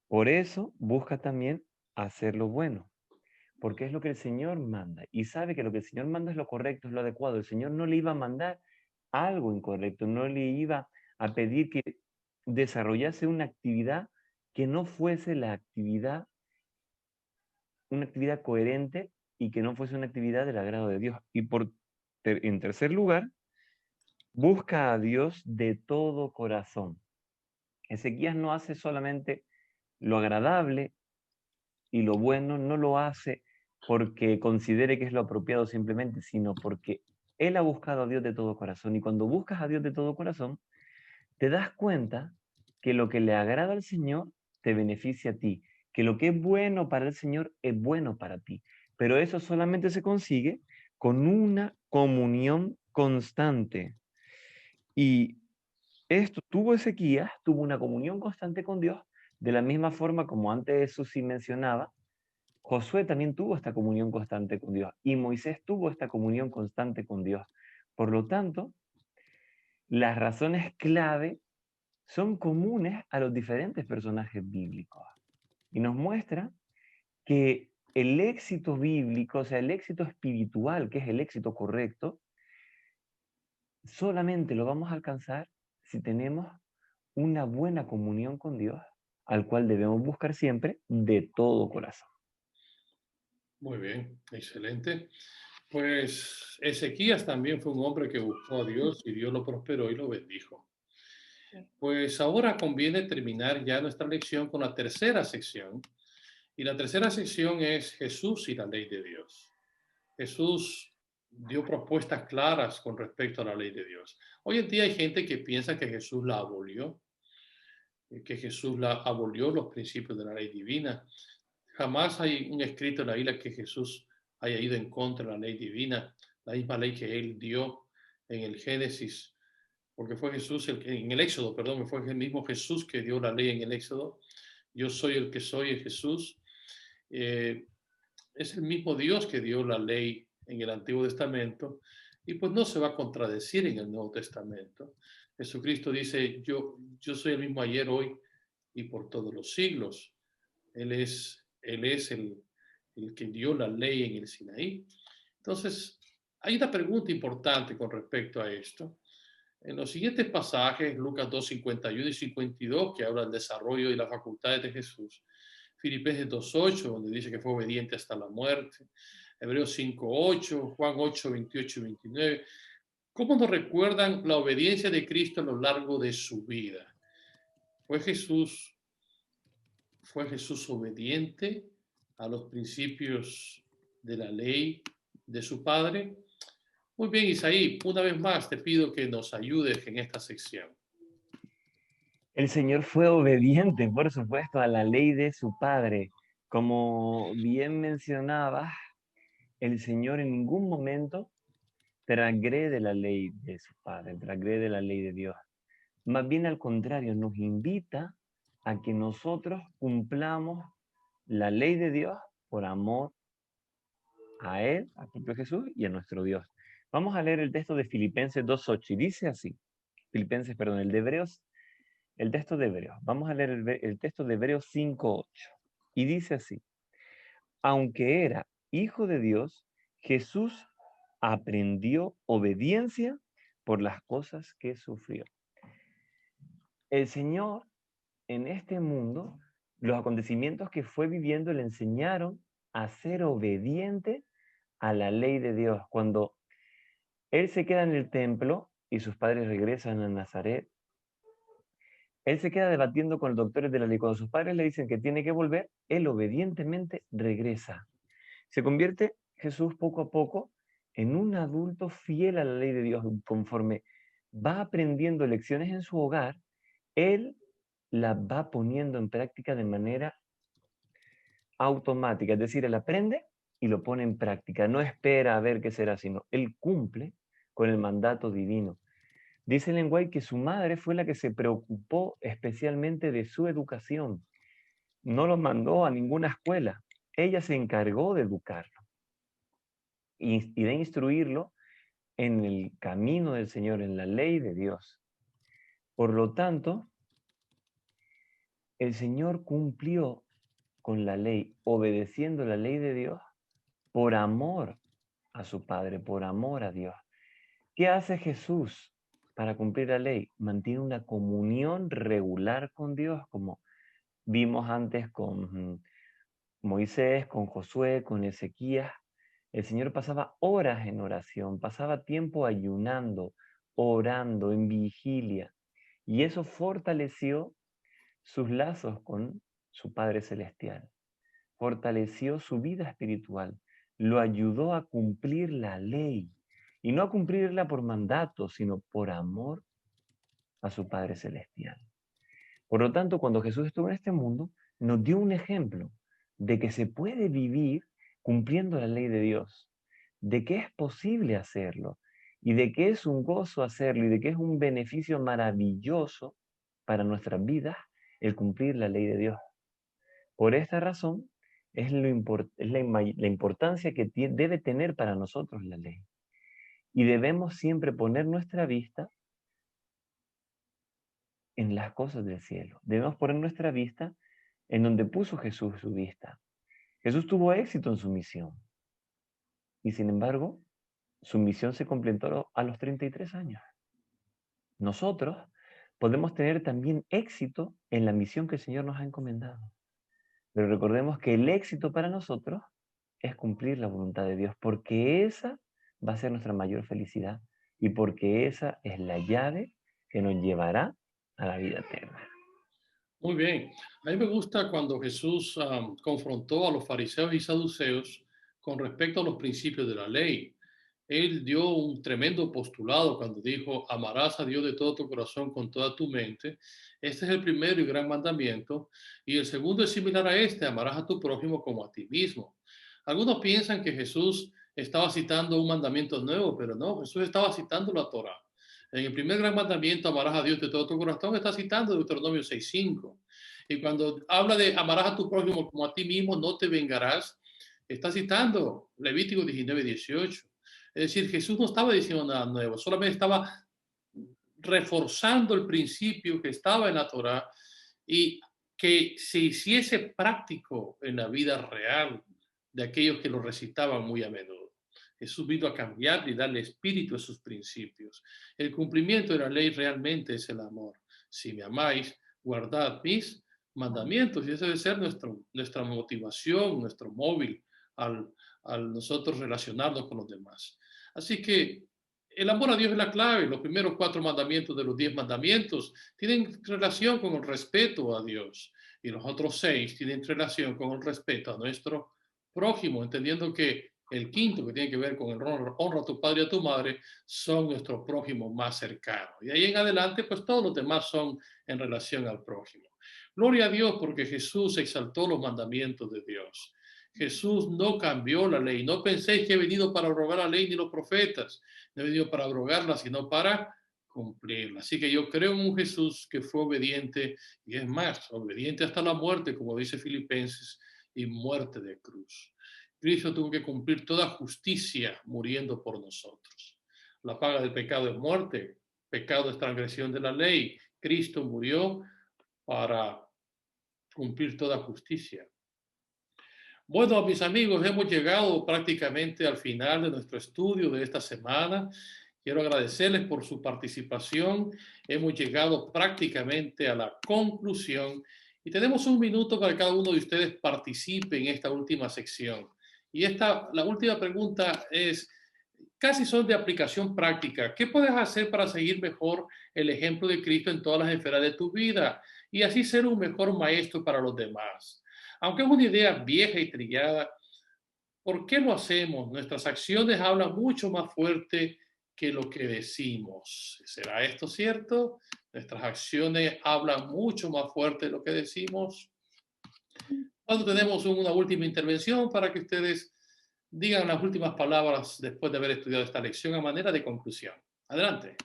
Por eso busca también hacer lo bueno, porque es lo que el Señor manda y sabe que lo que el Señor manda es lo correcto, es lo adecuado. El Señor no le iba a mandar algo incorrecto, no le iba a pedir que desarrollase una actividad que no fuese una actividad coherente y que no fuese una actividad del agrado de Dios. Y en tercer lugar, busca a Dios de todo corazón. Ezequías no hace solamente lo agradable y lo bueno, no lo hace porque considere que es lo apropiado simplemente, sino porque él ha buscado a Dios de todo corazón. Y cuando buscas a Dios de todo corazón, te das cuenta que lo que le agrada al Señor te beneficia a ti, que lo que es bueno para el Señor es bueno para ti. Pero eso solamente se consigue con una comunión constante. Y esto tuvo Ezequías, tuvo una comunión constante con Dios, de la misma forma como antes Susi mencionaba, Josué también tuvo esta comunión constante con Dios y Moisés tuvo esta comunión constante con Dios. Por lo tanto, las razones clave son comunes a los diferentes personajes bíblicos y nos muestra que el éxito bíblico, o sea, el éxito espiritual, que es el éxito correcto, solamente lo vamos a alcanzar si tenemos una buena comunión con Dios, al cual debemos buscar siempre de todo corazón. Muy bien, excelente. Pues Ezequías también fue un hombre que buscó a Dios y Dios lo prosperó y lo bendijo. Pues ahora conviene terminar ya nuestra lección con la tercera sección. Y la tercera sección es Jesús y la ley de Dios. Jesús dio propuestas claras con respecto a la ley de Dios. Hoy en día hay gente que piensa que Jesús la abolió, los principios de la ley divina. Jamás hay un escrito en la Biblia que Jesús haya ido en contra de la ley divina, la misma ley que él dio en el Génesis, porque fue Jesús, en el Éxodo, perdón, fue el mismo Jesús que dio la ley en el Éxodo. Yo soy el que soy, es Jesús. Es el mismo Dios que dio la ley en el Antiguo Testamento y pues no se va a contradecir en el Nuevo Testamento. Jesucristo dice, yo soy el mismo ayer, hoy y por todos los siglos. Él es el que dio la ley en el Sinaí. Entonces, hay una pregunta importante con respecto a esto. En los siguientes pasajes, Lucas 2, 51 y 52, que habla del desarrollo y las facultades de Jesús, Filipenses 2.8, donde dice que fue obediente hasta la muerte, Hebreos 5.8, Juan 8, 28 y 29, ¿cómo nos recuerdan la obediencia de Cristo a lo largo de su vida? ¿Fue Jesús obediente a los principios de la ley de su Padre? Muy bien, Isaí, una vez más te pido que nos ayudes en esta sección. El Señor fue obediente, por supuesto, a la ley de su Padre. Como bien mencionaba, el Señor en ningún momento transgrede la ley de su Padre, transgrede la ley de Dios. Más bien al contrario, nos invita a que nosotros cumplamos la ley de Dios por amor a Él, al propio Jesús y a nuestro Dios. Vamos a leer el texto de Filipenses 2.8 y dice así, el texto de Hebreos. Vamos a leer el texto de Hebreos 5.8 y dice así, aunque era hijo de Dios, Jesús aprendió obediencia por las cosas que sufrió. El Señor en este mundo los acontecimientos que fue viviendo le enseñaron a ser obediente a la ley de Dios. Cuando él se queda en el templo y sus padres regresan a Nazaret, él se queda debatiendo con los doctores de la ley. Cuando sus padres le dicen que tiene que volver, él obedientemente regresa. Se convierte Jesús poco a poco en un adulto fiel a la ley de Dios. Conforme va aprendiendo lecciones en su hogar, él las va poniendo en práctica de manera automática. Es decir, él aprende y lo pone en práctica. No espera a ver qué será, sino él cumple con el mandato divino. Dice Ellen White que su madre fue la que se preocupó especialmente de su educación. No lo mandó a ninguna escuela. Ella se encargó de educarlo y de instruirlo en el camino del Señor, en la ley de Dios. Por lo tanto, el Señor cumplió con la ley, obedeciendo la ley de Dios por amor a su Padre, por amor a Dios. ¿Qué hace Jesús para cumplir la ley? Mantiene una comunión regular con Dios, como vimos antes con Moisés, con Josué, con Ezequías. El Señor pasaba horas en oración, pasaba tiempo ayunando, orando, en vigilia. Y eso fortaleció sus lazos con su Padre Celestial. Fortaleció su vida espiritual. Lo ayudó a cumplir la ley. Y no a cumplirla por mandato, sino por amor a su Padre Celestial. Por lo tanto, cuando Jesús estuvo en este mundo, nos dio un ejemplo de que se puede vivir cumpliendo la ley de Dios, de que es posible hacerlo, y de que es un gozo hacerlo, y de que es un beneficio maravilloso para nuestras vidas el cumplir la ley de Dios. Por esta razón, es la importancia que debe tener para nosotros la ley. Y debemos siempre poner nuestra vista en las cosas del cielo. Debemos poner nuestra vista en donde puso Jesús su vista. Jesús tuvo éxito en su misión. Y sin embargo, su misión se completó a los 33 años. Nosotros podemos tener también éxito en la misión que el Señor nos ha encomendado. Pero recordemos que el éxito para nosotros es cumplir la voluntad de Dios, porque esa va a ser nuestra mayor felicidad y porque esa es la llave que nos llevará a la vida eterna. Muy bien. A mí me gusta cuando Jesús confrontó a los fariseos y saduceos con respecto a los principios de la ley. Él dio un tremendo postulado cuando dijo: amarás a Dios de todo tu corazón, con toda tu mente. Este es el primero y gran mandamiento. Y el segundo es similar a este: amarás a tu prójimo como a ti mismo. Algunos piensan que Jesús estaba citando un mandamiento nuevo, pero no, Jesús estaba citando la Torá. En el primer gran mandamiento, amarás a Dios de todo tu corazón, está citando Deuteronomio 6:5. Y cuando habla de amarás a tu prójimo como a ti mismo, no te vengarás, está citando Levítico 19:18. Es decir, Jesús no estaba diciendo nada nuevo, solamente estaba reforzando el principio que estaba en la Torá y que se hiciese práctico en la vida real de aquellos que lo recitaban muy a menudo. Jesús vino a cambiar y darle espíritu a sus principios. El cumplimiento de la ley realmente es el amor. Si me amáis, guardad mis mandamientos. Y esa debe ser nuestra motivación, nuestro móvil al nosotros relacionarnos con los demás. Así que el amor a Dios es la clave. Los primeros 4 mandamientos de los 10 mandamientos tienen relación con el respeto a Dios. Y los otros 6 tienen relación con el respeto a nuestro prójimo, entendiendo que el quinto, que tiene que ver con el honra a tu padre y a tu madre, son nuestro prójimo más cercano. Y ahí en adelante, pues todos los demás son en relación al prójimo. Gloria a Dios porque Jesús exaltó los mandamientos de Dios. Jesús no cambió la ley. No penséis que he venido para abrogar la ley ni los profetas. No he venido para abrogarla, sino para cumplirla. Así que yo creo en un Jesús que fue obediente, y es más, obediente hasta la muerte, como dice Filipenses, y muerte de cruz. Cristo tuvo que cumplir toda justicia muriendo por nosotros. La paga del pecado es muerte, pecado es transgresión de la ley. Cristo murió para cumplir toda justicia. Bueno, mis amigos, hemos llegado prácticamente al final de nuestro estudio de esta semana. Quiero agradecerles por su participación. Hemos llegado prácticamente a la conclusión Y tenemos un minuto para que cada uno de ustedes participe en esta última sección. Y la última pregunta es, casi son de aplicación práctica. ¿Qué puedes hacer para seguir mejor el ejemplo de Cristo en todas las esferas de tu vida y así ser un mejor maestro para los demás? Aunque es una idea vieja y trillada, ¿por qué lo hacemos? Nuestras acciones hablan mucho más fuerte que lo que decimos. ¿Será esto cierto? Nuestras acciones hablan mucho más fuerte de lo que decimos. Cuando tenemos una última intervención para que ustedes digan las últimas palabras después de haber estudiado esta lección a manera de conclusión. Adelante.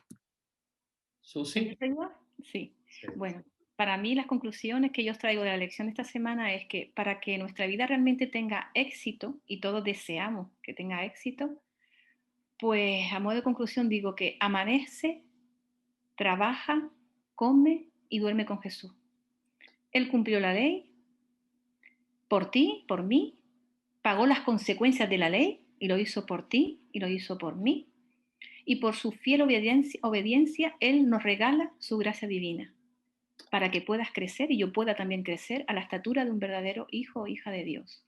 Susi. Sí. Bueno, para mí las conclusiones que yo traigo de la lección de esta semana es que para que nuestra vida realmente tenga éxito, y todos deseamos que tenga éxito, pues a modo de conclusión digo que amanece, trabaja, come y duerme con Jesús. Él cumplió la ley por ti, por mí, pagó las consecuencias de la ley y lo hizo por ti y lo hizo por mí. Y por su fiel obediencia, Él nos regala su gracia divina para que puedas crecer y yo pueda también crecer a la estatura de un verdadero hijo o hija de Dios.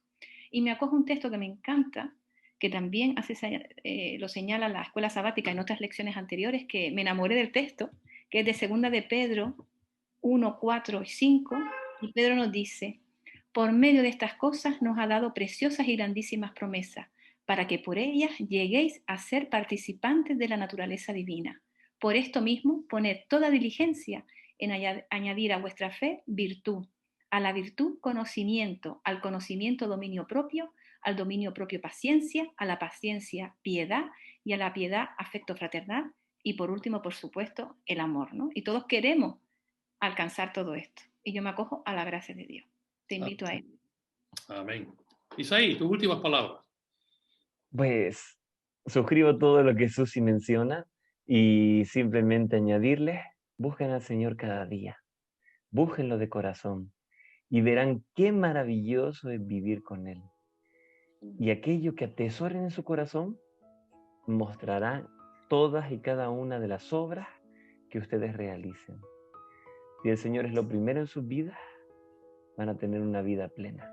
Y me acojo un texto que me encanta, que también lo señala la escuela sabática en otras lecciones anteriores, que me enamoré del texto, que es de 2 de Pedro 1, 4 y 5, y Pedro nos dice, por medio de estas cosas nos ha dado preciosas y grandísimas promesas, para que por ellas lleguéis a ser participantes de la naturaleza divina. Por esto mismo, poned toda diligencia en añadir a vuestra fe virtud, a la virtud conocimiento, al conocimiento dominio propio, al dominio propio paciencia, a la paciencia piedad y a la piedad afecto fraternal y por último, por supuesto, el amor, ¿no? Y todos queremos alcanzar todo esto. Y yo me acojo a la gracia de Dios. Te invito a él. Amén. Isaí, tus últimas palabras. Pues suscribo todo lo que Susi menciona y simplemente añadirles, busquen al Señor cada día, búsquenlo de corazón y verán qué maravilloso es vivir con Él. Y aquello que atesoren en su corazón mostrará todas y cada una de las obras que ustedes realicen. Si el Señor es lo primero en sus vidas, van a tener una vida plena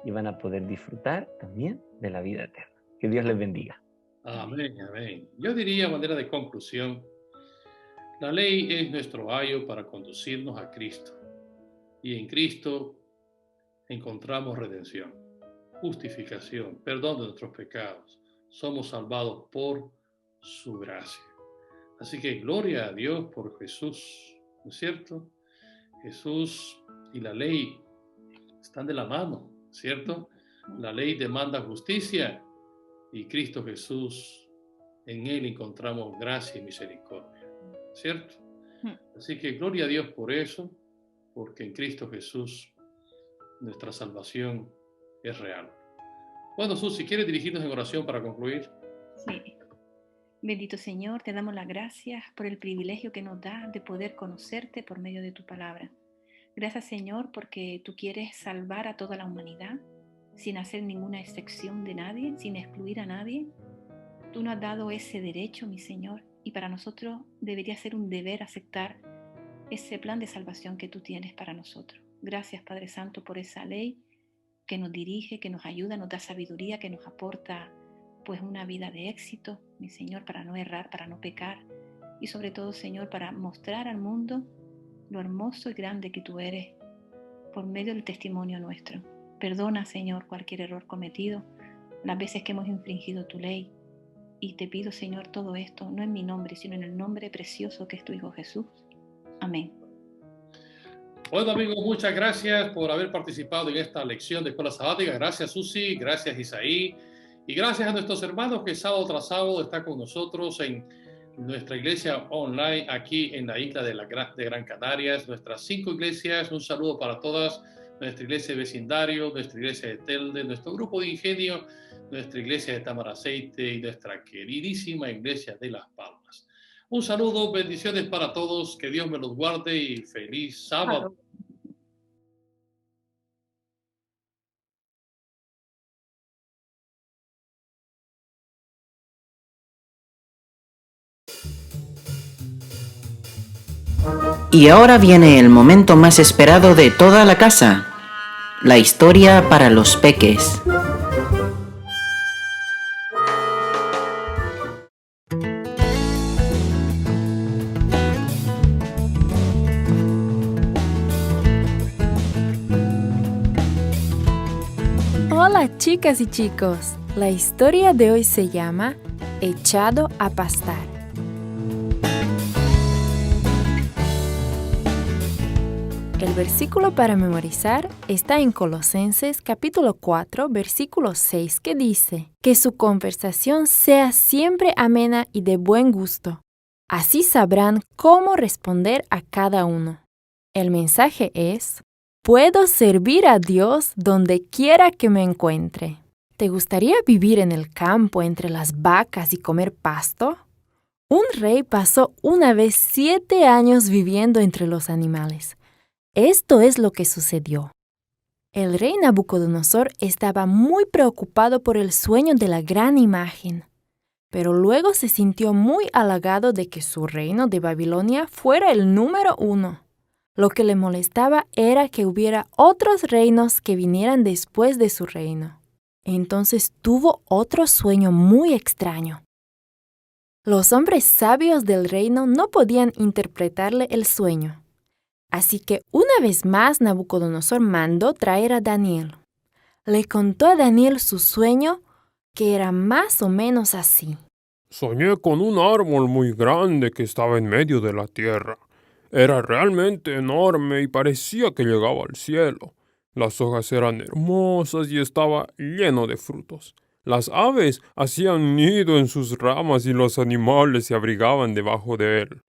y van a poder disfrutar también de la vida eterna. Que Dios les bendiga. Amén, amén. Yo diría a manera de conclusión, la ley es nuestro ayo para conducirnos a Cristo. Y en Cristo encontramos redención, justificación, perdón de nuestros pecados. Somos salvados por su gracia. Así que gloria a Dios por Jesús, ¿no es cierto? Jesús y la ley están de la mano, ¿cierto? La ley demanda justicia y Cristo Jesús, en Él encontramos gracia y misericordia, ¿cierto? Así que gloria a Dios por eso, porque en Cristo Jesús nuestra salvación es real. Bueno, Susi, ¿quieres dirigirnos en oración para concluir? Sí. Bendito Señor, te damos las gracias por el privilegio que nos da de poder conocerte por medio de tu palabra. Gracias, Señor, porque tú quieres salvar a toda la humanidad sin hacer ninguna excepción de nadie, sin excluir a nadie. Tú nos has dado ese derecho, mi Señor, y para nosotros debería ser un deber aceptar ese plan de salvación que tú tienes para nosotros. Gracias, Padre Santo, por esa ley que nos dirige, que nos ayuda, nos da sabiduría, que nos aporta pues una vida de éxito, mi Señor, para no errar, para no pecar y sobre todo, Señor, para mostrar al mundo lo hermoso y grande que tú eres por medio del testimonio nuestro. Perdona, Señor, cualquier error cometido, las veces que hemos infringido tu ley. Y te pido, Señor, todo esto, no en mi nombre, sino en el nombre precioso que es tu Hijo Jesús. Amén. Bueno, amigos, muchas gracias por haber participado en esta lección de Escuela Sabática. Gracias, Susi, gracias, Isaí, y gracias a nuestros hermanos que sábado tras sábado están con nosotros en nuestra iglesia online aquí en la isla de Gran Canarias, nuestras 5 iglesias. Un saludo para todas, nuestra iglesia de vecindario, nuestra iglesia de Telde, nuestro grupo de ingenio, nuestra iglesia de Tamaraceite y nuestra queridísima iglesia de Las Palmas. Un saludo, bendiciones para todos, que Dios me los guarde y feliz sábado. Y ahora viene el momento más esperado de toda la casa, la historia para los peques. Hola chicas y chicos, la historia de hoy se llama Echado a pastar. El versículo para memorizar está en Colosenses capítulo 4, versículo 6, que dice: que su conversación sea siempre amena y de buen gusto. Así sabrán cómo responder a cada uno. El mensaje es: puedo servir a Dios donde quiera que me encuentre. ¿Te gustaría vivir en el campo entre las vacas y comer pasto? Un rey pasó una vez 7 años viviendo entre los animales. Esto es lo que sucedió. El rey Nabucodonosor estaba muy preocupado por el sueño de la gran imagen, pero luego se sintió muy halagado de que su reino de Babilonia fuera el número 1. Lo que le molestaba era que hubiera otros reinos que vinieran después de su reino. Entonces tuvo otro sueño muy extraño. Los hombres sabios del reino no podían interpretarle el sueño. Así que una vez más Nabucodonosor mandó traer a Daniel. Le contó a Daniel su sueño, que era más o menos así. Soñé con un árbol muy grande que estaba en medio de la tierra. Era realmente enorme y parecía que llegaba al cielo. Las hojas eran hermosas y estaba lleno de frutos. Las aves hacían nido en sus ramas y los animales se abrigaban debajo de él.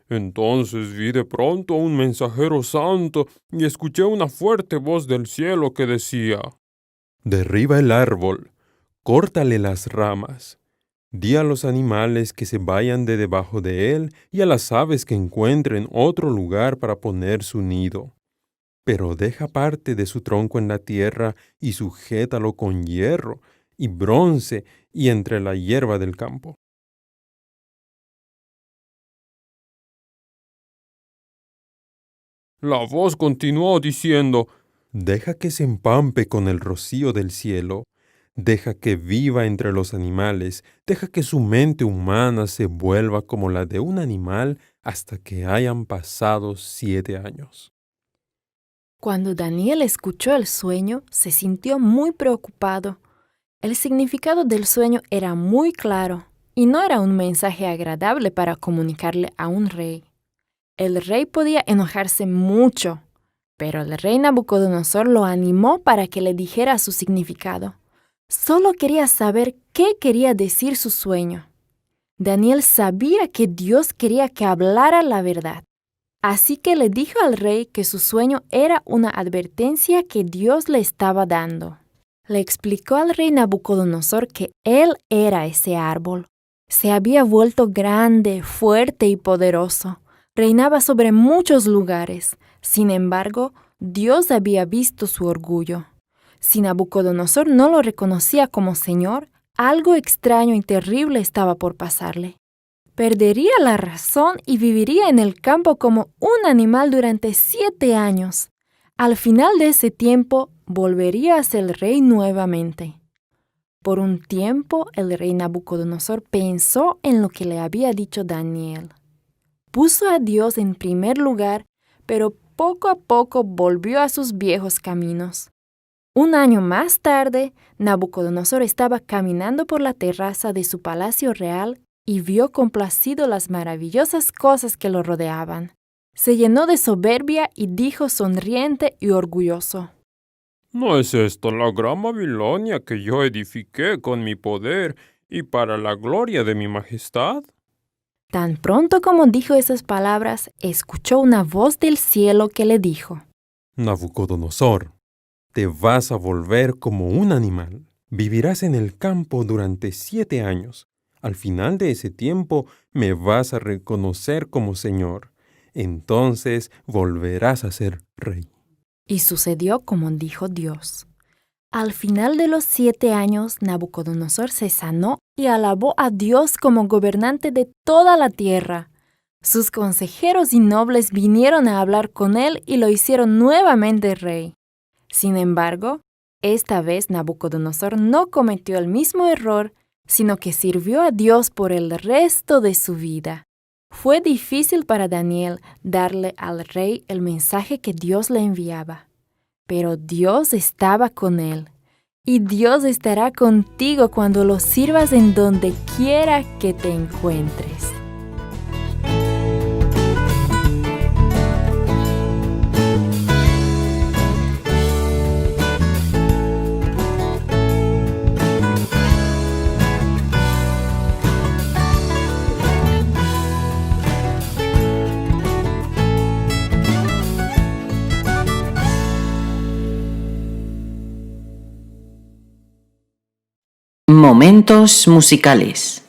Entonces vi de pronto a un mensajero santo y escuché una fuerte voz del cielo que decía: derriba el árbol, córtale las ramas. Di a los animales que se vayan de debajo de él y a las aves que encuentren otro lugar para poner su nido. Pero deja parte de su tronco en la tierra y sujétalo con hierro y bronce y entre la hierba del campo. La voz continuó diciendo: deja que se empampe con el rocío del cielo. Deja que viva entre los animales, deja que su mente humana se vuelva como la de un animal hasta que hayan pasado 7 años. Cuando Daniel escuchó el sueño, se sintió muy preocupado. El significado del sueño era muy claro y no era un mensaje agradable para comunicarle a un rey. El rey podía enojarse mucho, pero el rey Nabucodonosor lo animó para que le dijera su significado. Solo quería saber qué quería decir su sueño. Daniel sabía que Dios quería que hablara la verdad. Así que le dijo al rey que su sueño era una advertencia que Dios le estaba dando. Le explicó al rey Nabucodonosor que él era ese árbol. Se había vuelto grande, fuerte y poderoso. Reinaba sobre muchos lugares. Sin embargo, Dios había visto su orgullo. Si Nabucodonosor no lo reconocía como Señor, algo extraño y terrible estaba por pasarle. Perdería la razón y viviría en el campo como un animal durante 7 años. Al final de ese tiempo, volvería a ser rey nuevamente. Por un tiempo, el rey Nabucodonosor pensó en lo que le había dicho Daniel. Puso a Dios en primer lugar, pero poco a poco volvió a sus viejos caminos. Un año más tarde, Nabucodonosor estaba caminando por la terraza de su palacio real y vio complacido las maravillosas cosas que lo rodeaban. Se llenó de soberbia y dijo sonriente y orgulloso: ¿no es esto la gran Babilonia que yo edifiqué con mi poder y para la gloria de mi majestad? Tan pronto como dijo esas palabras, escuchó una voz del cielo que le dijo: Nabucodonosor, te vas a volver como un animal. Vivirás en el campo durante 7 años. Al final de ese tiempo me vas a reconocer como Señor. Entonces volverás a ser rey. Y sucedió como dijo Dios. Al final de los 7 años, Nabucodonosor se sanó y alabó a Dios como gobernante de toda la tierra. Sus consejeros y nobles vinieron a hablar con él y lo hicieron nuevamente rey. Sin embargo, esta vez Nabucodonosor no cometió el mismo error, sino que sirvió a Dios por el resto de su vida. Fue difícil para Daniel darle al rey el mensaje que Dios le enviaba, pero Dios estaba con él, y Dios estará contigo cuando lo sirvas en donde quiera que te encuentres. Momentos musicales.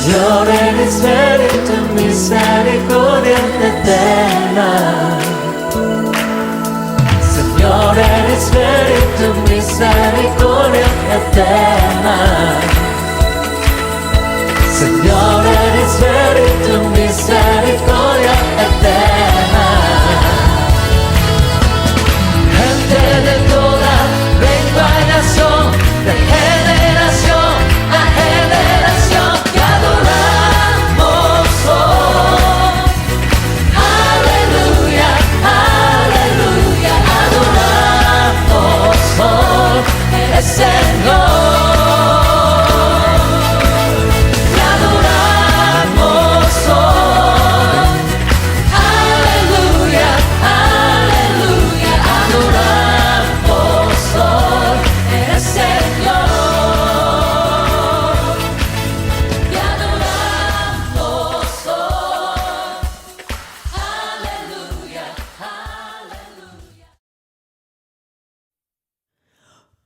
Señor, eres fiel y tu misericordia eterna. Señor, eres fiel y tu misericordia eterna. Señor, eres fiel y tu misericordia eterna. Gente de toda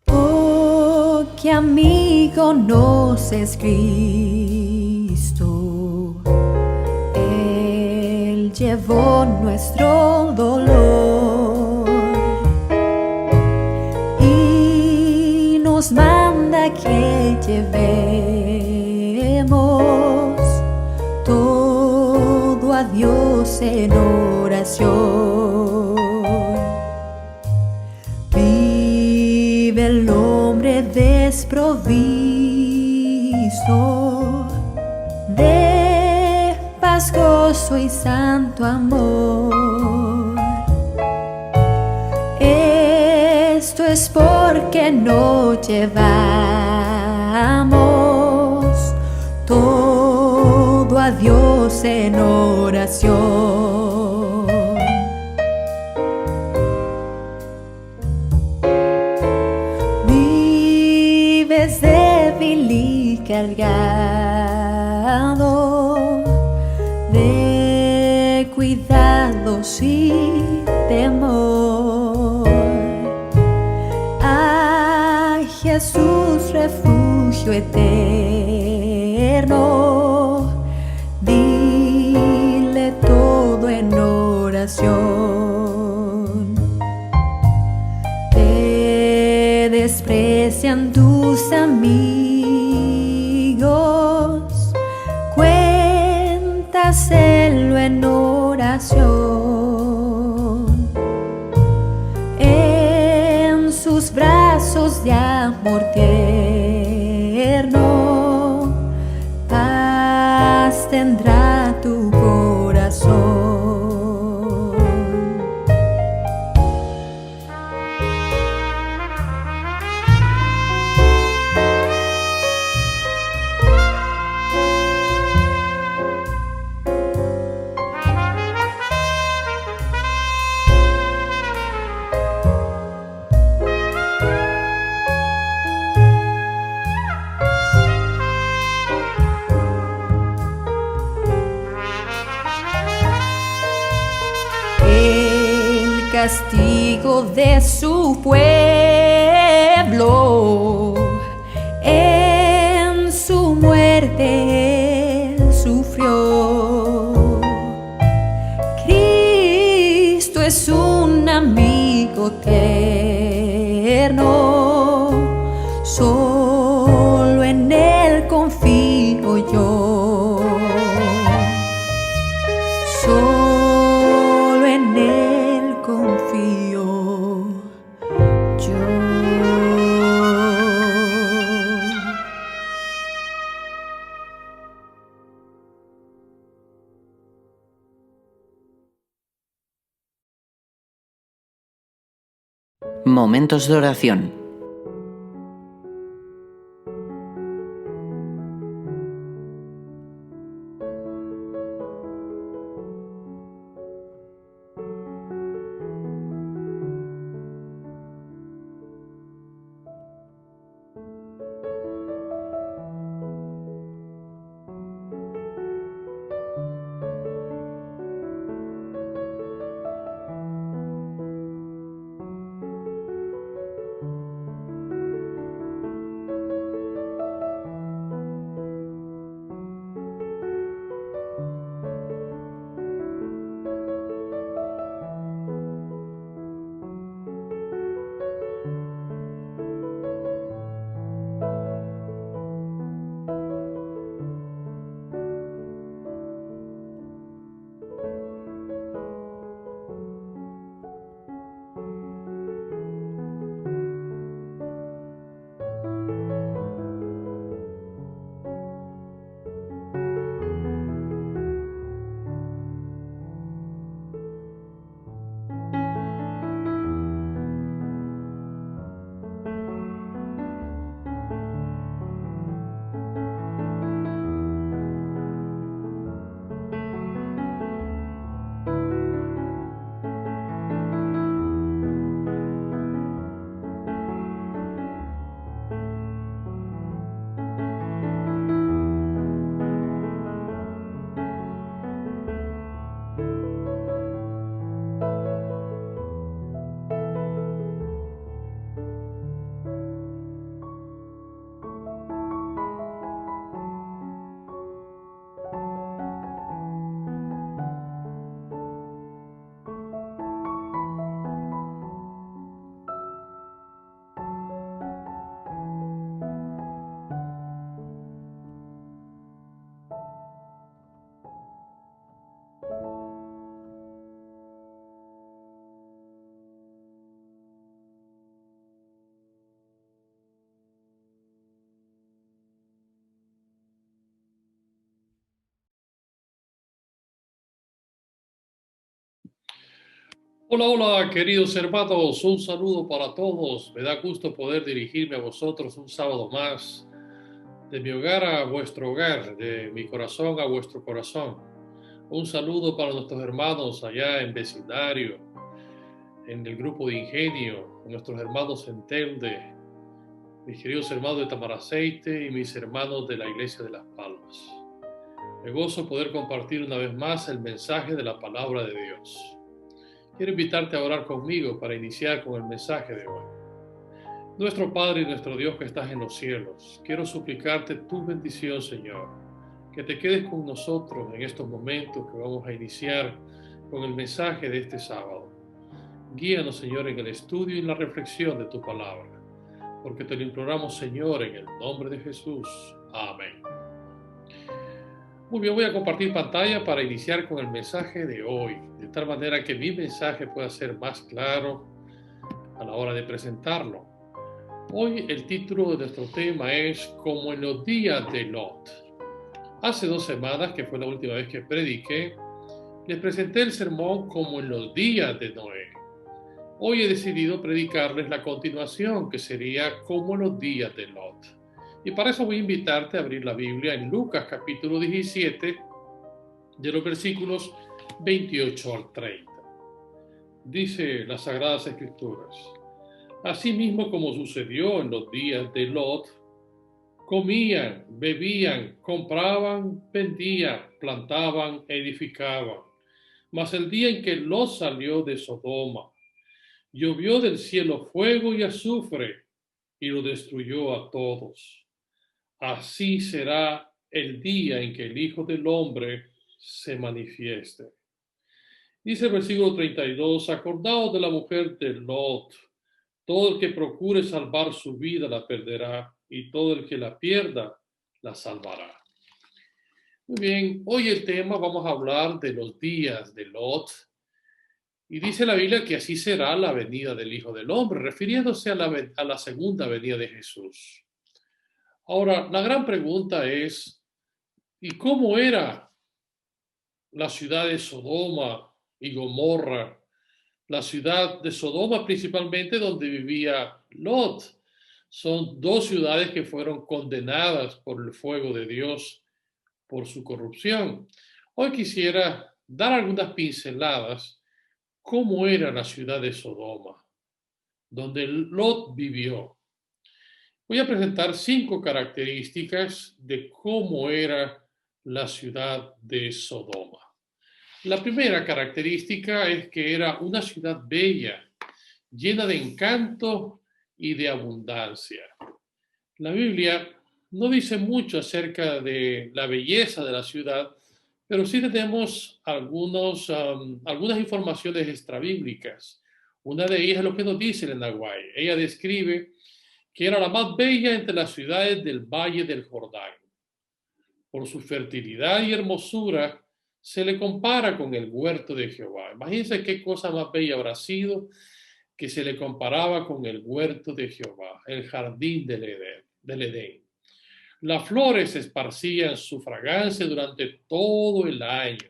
Oh, qué amigo nos es Cristo. Él llevó nuestro dolor y nos manda que llevemos todo a Dios en oración. Vive el hombre desprovisto de paz, gozo y santo amor. Esto es porque no llevamos todo a Dios en oración. Vives débil y cargado de cuidados y temor. A Jesús, refugio eterno, dile todo en oración. Te desprecian tus amigos, cuéntaselo en oración. En sus brazos de amor tierno, paz tendrá tu corazón. El castigo de su pueblo, en su muerte él sufrió. Cristo es un amigo tierno, solo en él confío yo. Solo en él confío yo. Momentos de oración. Hola, hola, queridos hermanos, un saludo para todos. Me da gusto poder dirigirme a vosotros un sábado más, de mi hogar a vuestro hogar, de mi corazón a vuestro corazón. Un saludo para nuestros hermanos allá en vecindario, en el grupo de Ingenio, nuestros hermanos en Telde, mis queridos hermanos de Tamaraceite y mis hermanos de la Iglesia de Las Palmas. Me gozo poder compartir una vez más el mensaje de la palabra de Dios. Quiero invitarte a orar conmigo para iniciar con el mensaje de hoy. Nuestro Padre y nuestro Dios que estás en los cielos, quiero suplicarte tu bendición, Señor, que te quedes con nosotros en estos momentos que vamos a iniciar con el mensaje de este sábado. Guíanos, Señor, en el estudio y en la reflexión de tu palabra, porque te lo imploramos, Señor, en el nombre de Jesús. Amén. Muy bien, voy a compartir pantalla para iniciar con el mensaje de hoy, de tal manera que mi mensaje pueda ser más claro a la hora de presentarlo. Hoy el título de nuestro tema es Como en los días de Lot. Hace 2 semanas, que fue la última vez que prediqué, les presenté el sermón Como en los días de Noé. Hoy he decidido predicarles la continuación, que sería Como en los días de Lot. Y para eso voy a invitarte a abrir la Biblia en Lucas capítulo 17, de los versículos 28 al 30. Dice las Sagradas Escrituras: Asimismo como sucedió en los días de Lot, comían, bebían, compraban, vendían, plantaban, edificaban. Mas el día en que Lot salió de Sodoma, llovió del cielo fuego y azufre y lo destruyó a todos. Así será el día en que el Hijo del Hombre se manifieste. Dice el versículo 32, acordaos de la mujer de Lot. Todo el que procure salvar su vida la perderá, y todo el que la pierda la salvará. Muy bien, hoy el tema vamos a hablar de los días de Lot. Y dice la Biblia que así será la venida del Hijo del Hombre, refiriéndose a la segunda venida de Jesús. Ahora, la gran pregunta es, ¿y cómo era la ciudad de Sodoma y Gomorra? La ciudad de Sodoma principalmente donde vivía Lot. Son 2 ciudades que fueron condenadas por el fuego de Dios por su corrupción. Hoy quisiera dar algunas pinceladas cómo era la ciudad de Sodoma, donde Lot vivió. Voy a presentar 5 características de cómo era la ciudad de Sodoma. La primera característica es que era una ciudad bella, llena de encanto y de abundancia. La Biblia no dice mucho acerca de la belleza de la ciudad, pero sí tenemos algunas informaciones extrabíblicas. Una de ellas es lo que nos dice el Nahuay. Ella describe que era la más bella entre las ciudades del Valle del Jordán. Por su fertilidad y hermosura, se le compara con el huerto de Jehová. Imagínense qué cosa más bella habrá sido que se le comparaba con el huerto de Jehová, el jardín del Edén. Las flores esparcían su fragancia durante todo el año.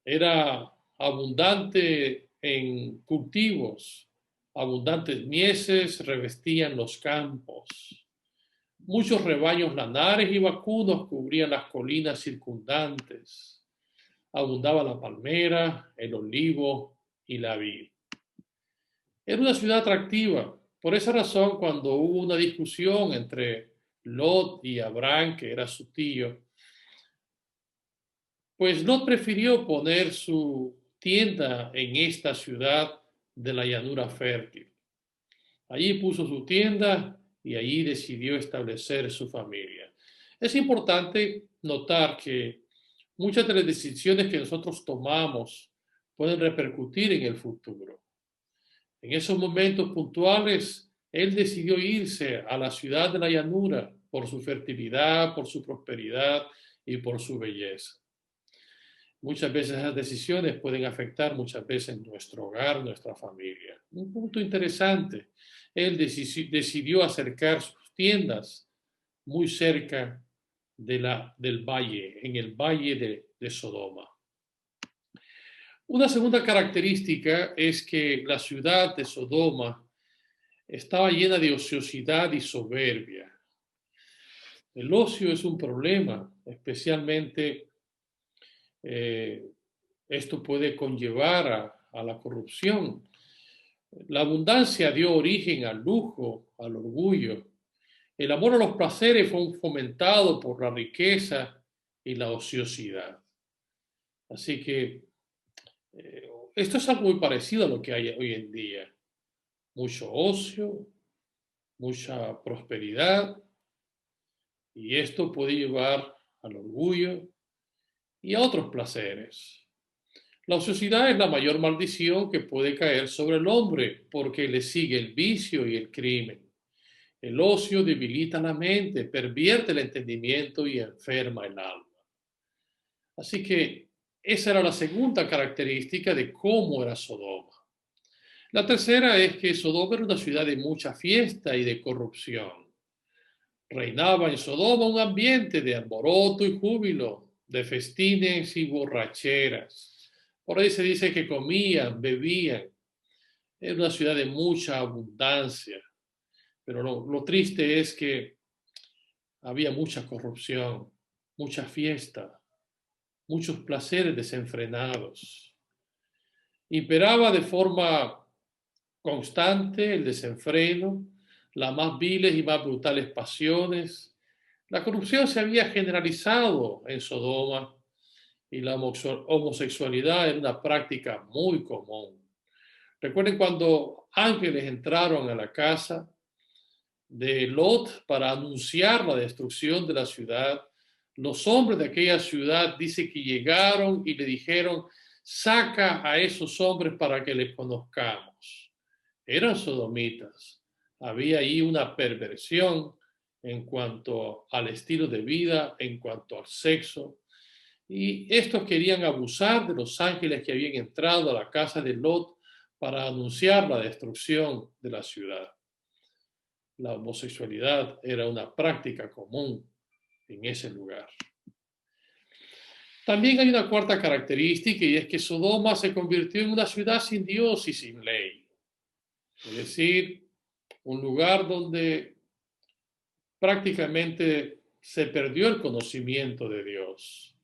Era abundante en cultivos, abundantes mieses revestían los campos. Muchos rebaños lanares y vacunos cubrían las colinas circundantes. Abundaba la palmera, el olivo y la vid. Era una ciudad atractiva. Por esa razón, cuando hubo una discusión entre Lot y Abraham, que era su tío, pues Lot prefirió poner su tienda en esta ciudad de la llanura fértil. Allí puso su tienda y allí decidió establecer su familia. Es importante notar que muchas de las decisiones que nosotros tomamos pueden repercutir en el futuro. En esos momentos puntuales, él decidió irse a la ciudad de la llanura por su fertilidad, por su prosperidad y por su belleza. Muchas veces esas decisiones pueden afectar muchas veces nuestro hogar, nuestra familia. Un punto interesante, él decidió acercar sus tiendas muy cerca del valle, en el valle de Sodoma. Una segunda característica es que la ciudad de Sodoma estaba llena de ociosidad y soberbia. El ocio es un problema, especialmente esto puede conllevar a la corrupción. La abundancia dio origen al lujo, al orgullo. El amor a los placeres fue fomentado por la riqueza y la ociosidad. Así que esto es algo muy parecido a lo que hay hoy en día. Mucho ocio, mucha prosperidad, y esto puede llevar al orgullo y a otros placeres. La ociosidad es la mayor maldición que puede caer sobre el hombre porque le sigue el vicio y el crimen. El ocio debilita la mente, pervierte el entendimiento y enferma el alma. Así que esa era la segunda característica de cómo era Sodoma. La tercera es que Sodoma era una ciudad de mucha fiesta y de corrupción. Reinaba en Sodoma un ambiente de alboroto y júbilo, de festines y borracheras. Por ahí se dice que comían, bebían. Era una ciudad de mucha abundancia. Pero lo triste es que había mucha corrupción, mucha fiesta, muchos placeres desenfrenados. Imperaba de forma constante el desenfreno, las más viles y más brutales pasiones. La corrupción se había generalizado en Sodoma y la homosexualidad era una práctica muy común. Recuerden cuando ángeles entraron a la casa de Lot para anunciar la destrucción de la ciudad. Los hombres de aquella ciudad dice que llegaron y le dijeron: saca a esos hombres para que les conozcamos. Eran sodomitas. Había ahí una perversión en cuanto al estilo de vida, en cuanto al sexo. Y estos querían abusar de los ángeles que habían entrado a la casa de Lot para anunciar la destrucción de la ciudad. La homosexualidad era una práctica común en ese lugar. También hay una cuarta característica, y es que Sodoma se convirtió en una ciudad sin Dios y sin ley. Es decir, un lugar donde prácticamente se perdió el conocimiento de Dios.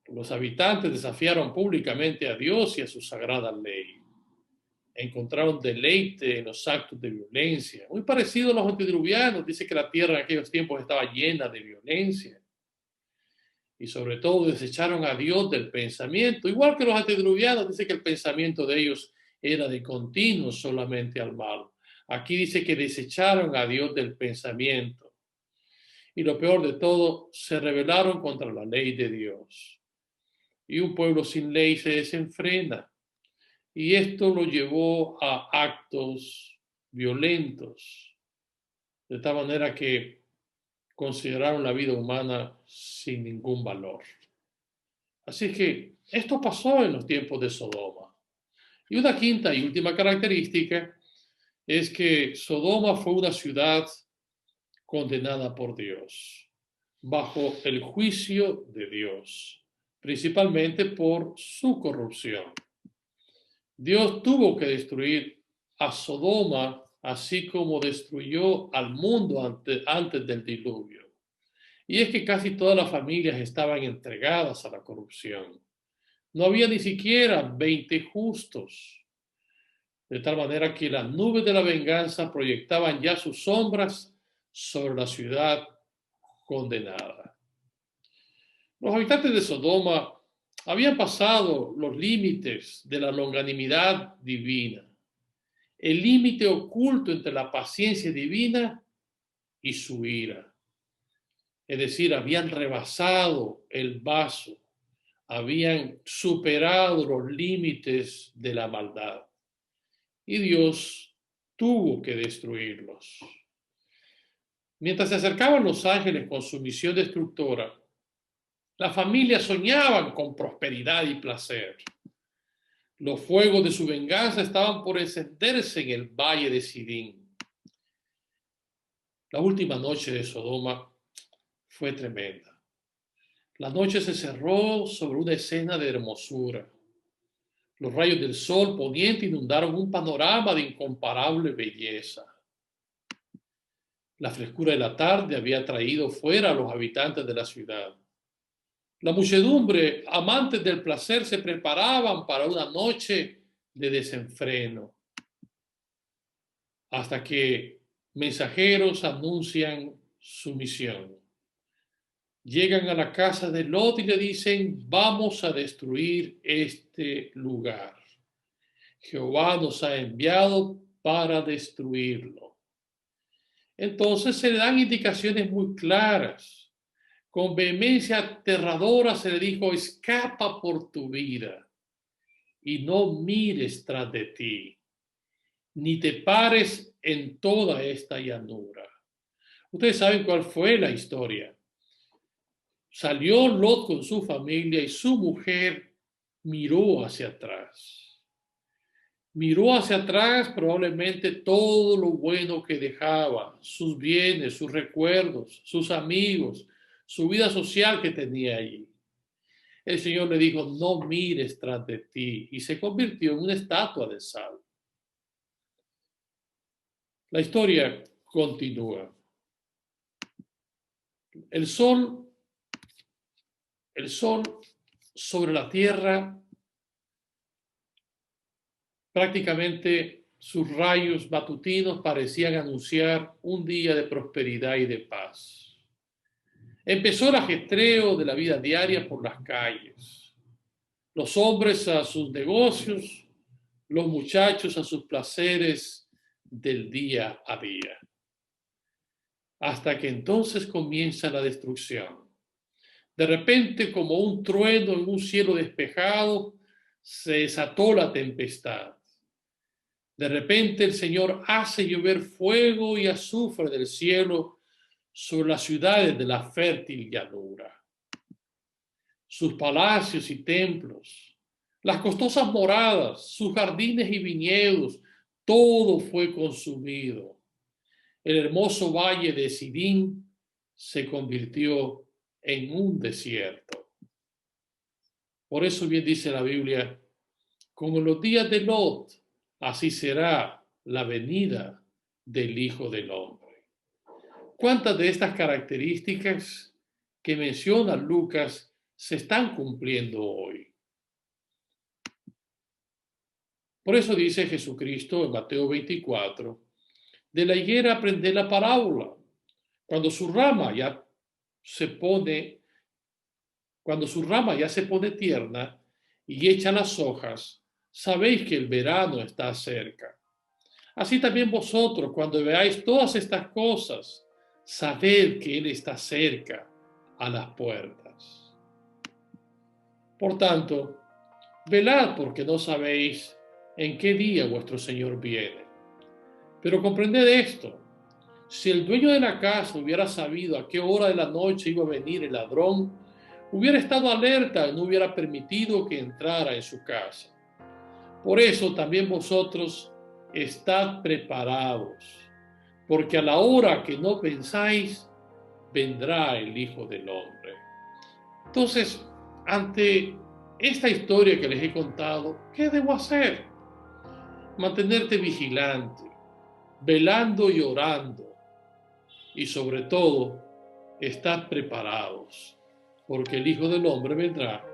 Los habitantes desafiaron públicamente a Dios y a su sagrada ley. Encontraron deleite en los actos de violencia. Muy parecido a los antediluvianos. Dice que la tierra en aquellos tiempos estaba llena de violencia. Y sobre todo desecharon a Dios del pensamiento. Igual que los antediluvianos, dice que el pensamiento de ellos era de continuo solamente al mal. Aquí dice que desecharon a Dios del pensamiento. Y lo peor de todo, se rebelaron contra la ley de Dios. Y un pueblo sin ley se desenfrena. Y esto lo llevó a actos violentos, de tal manera que consideraron la vida humana sin ningún valor. Así que esto pasó en los tiempos de Sodoma. Y una quinta y última característica es que Sodoma fue una ciudad condenada por Dios, bajo el juicio de Dios, principalmente por su corrupción. Dios tuvo que destruir a Sodoma, así como destruyó al mundo antes del diluvio. Y es que casi todas las familias estaban entregadas a la corrupción. No había ni siquiera 20 justos. De tal manera que las nubes de la venganza proyectaban ya sus sombras sobre la ciudad condenada. Los habitantes de Sodoma habían pasado los límites de la longanimidad divina, el límite oculto entre la paciencia divina y su ira. Es decir, habían rebasado el vaso, habían superado los límites de la maldad. Y Dios tuvo que destruirlos. Mientras se acercaban los ángeles con su misión destructora, las familias soñaban con prosperidad y placer. Los fuegos de su venganza estaban por encenderse en el valle de Sidín. La última noche de Sodoma fue tremenda. La noche se cerró sobre una escena de hermosura. Los rayos del sol poniente inundaron un panorama de incomparable belleza. La frescura de la tarde había traído fuera a los habitantes de la ciudad. La muchedumbre, amantes del placer, se preparaban para una noche de desenfreno, hasta que mensajeros anuncian su misión. Llegan a la casa de Lot y le dicen: vamos a destruir este lugar. Jehová nos ha enviado para destruirlo. Entonces se le dan indicaciones muy claras. Con vehemencia aterradora se le dijo: escapa por tu vida y no mires tras de ti, ni te pares en toda esta llanura. Ustedes saben cuál fue la historia. Salió Lot con su familia y su mujer miró hacia atrás. Miró hacia atrás probablemente todo lo bueno que dejaba, sus bienes, sus recuerdos, sus amigos, su vida social que tenía allí. El Señor le dijo: no mires tras de ti, y se convirtió en una estatua de sal. La historia continúa. El sol sobre la tierra, prácticamente sus rayos matutinos parecían anunciar un día de prosperidad y de paz. Empezó el ajetreo de la vida diaria por las calles. Los hombres a sus negocios, los muchachos a sus placeres del día a día. Hasta que entonces comienza la destrucción. De repente, como un trueno en un cielo despejado, se desató la tempestad. De repente el Señor hace llover fuego y azufre del cielo sobre las ciudades de la fértil llanura. Sus palacios y templos, las costosas moradas, sus jardines y viñedos, todo fue consumido. El hermoso valle de Sidín se convirtió en un desierto. Por eso bien dice la Biblia: como en los días de Lot, así será la venida del Hijo del Hombre. ¿Cuántas de estas características que menciona Lucas se están cumpliendo hoy? Por eso dice Jesucristo en Mateo 24: de la higuera aprended la parábola. Cuando su rama ya se pone tierna y echa las hojas, sabéis que el verano está cerca. Así también vosotros, cuando veáis todas estas cosas, sabed que Él está cerca, a las puertas. Por tanto, velad, porque no sabéis en qué día vuestro Señor viene. Pero comprended esto: si el dueño de la casa hubiera sabido a qué hora de la noche iba a venir el ladrón, hubiera estado alerta y no hubiera permitido que entrara en su casa. Por eso también vosotros estad preparados, porque a la hora que no pensáis, vendrá el Hijo del Hombre. Entonces, ante esta historia que les he contado, ¿qué debo hacer? Mantenerte vigilante, velando y orando, y sobre todo, estad preparados, porque el Hijo del Hombre vendrá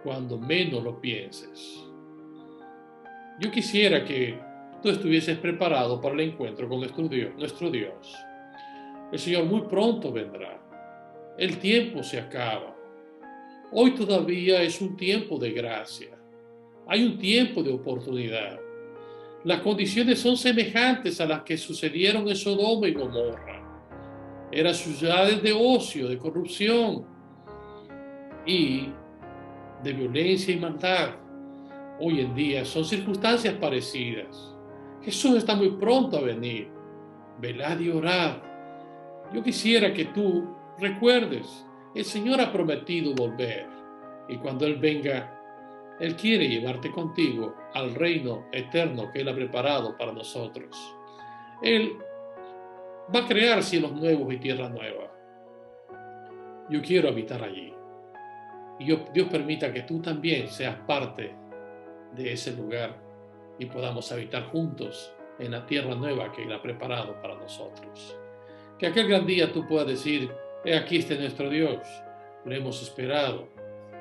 cuando menos lo pienses. Yo quisiera que tú estuvieses preparado para el encuentro con nuestro Dios. El Señor muy pronto vendrá. El tiempo se acaba. Hoy todavía es un tiempo de gracia. Hay un tiempo de oportunidad. Las condiciones son semejantes a las que sucedieron en Sodoma y Gomorra. Eran ciudades de ocio, de corrupción y de violencia y maldad. Hoy en día son circunstancias parecidas. Jesús está muy pronto a venir. Velad y orad. Yo quisiera que tú recuerdes, el Señor ha prometido volver, y cuando Él venga, Él quiere llevarte contigo al reino eterno que Él ha preparado para nosotros. Él va a crear cielos nuevos y tierra nueva. Yo quiero habitar allí. Y Dios permita que tú también seas parte de ese lugar y podamos habitar juntos en la tierra nueva que Él ha preparado para nosotros. Que aquel gran día tú puedas decir: he aquí está nuestro Dios, lo hemos esperado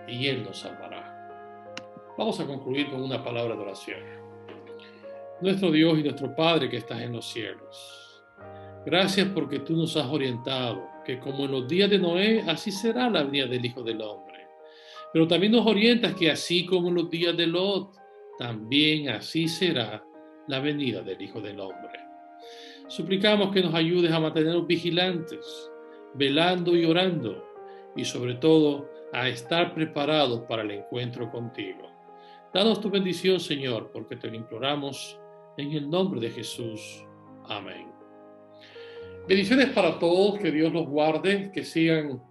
y Él nos salvará. Vamos a concluir con una palabra de oración. Nuestro Dios y nuestro Padre que estás en los cielos, gracias porque tú nos has orientado que como en los días de Noé, así será la venida del Hijo del Hombre. Pero también nos orientas que así como en los días de Lot, también así será la venida del Hijo del Hombre. Suplicamos que nos ayudes a mantenernos vigilantes, velando y orando, y sobre todo a estar preparados para el encuentro contigo. Danos tu bendición, Señor, porque te lo imploramos en el nombre de Jesús. Amén. Bendiciones para todos, que Dios los guarde, que sigan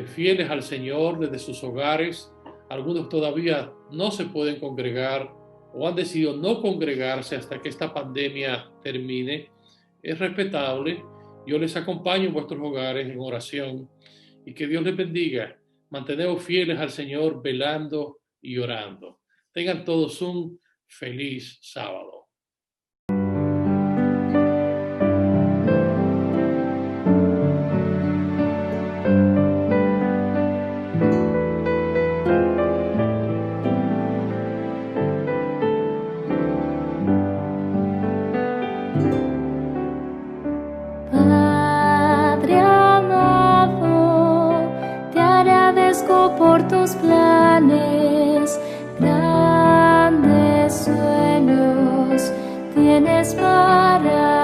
fieles al Señor desde sus hogares. Algunos todavía no se pueden congregar o han decidido no congregarse hasta que esta pandemia termine. Es respetable. Yo les acompaño en vuestros hogares en oración y que Dios les bendiga. Manteneos fieles al Señor, velando y orando. Tengan todos un feliz sábado. Por tus planes, grandes sueños tienes para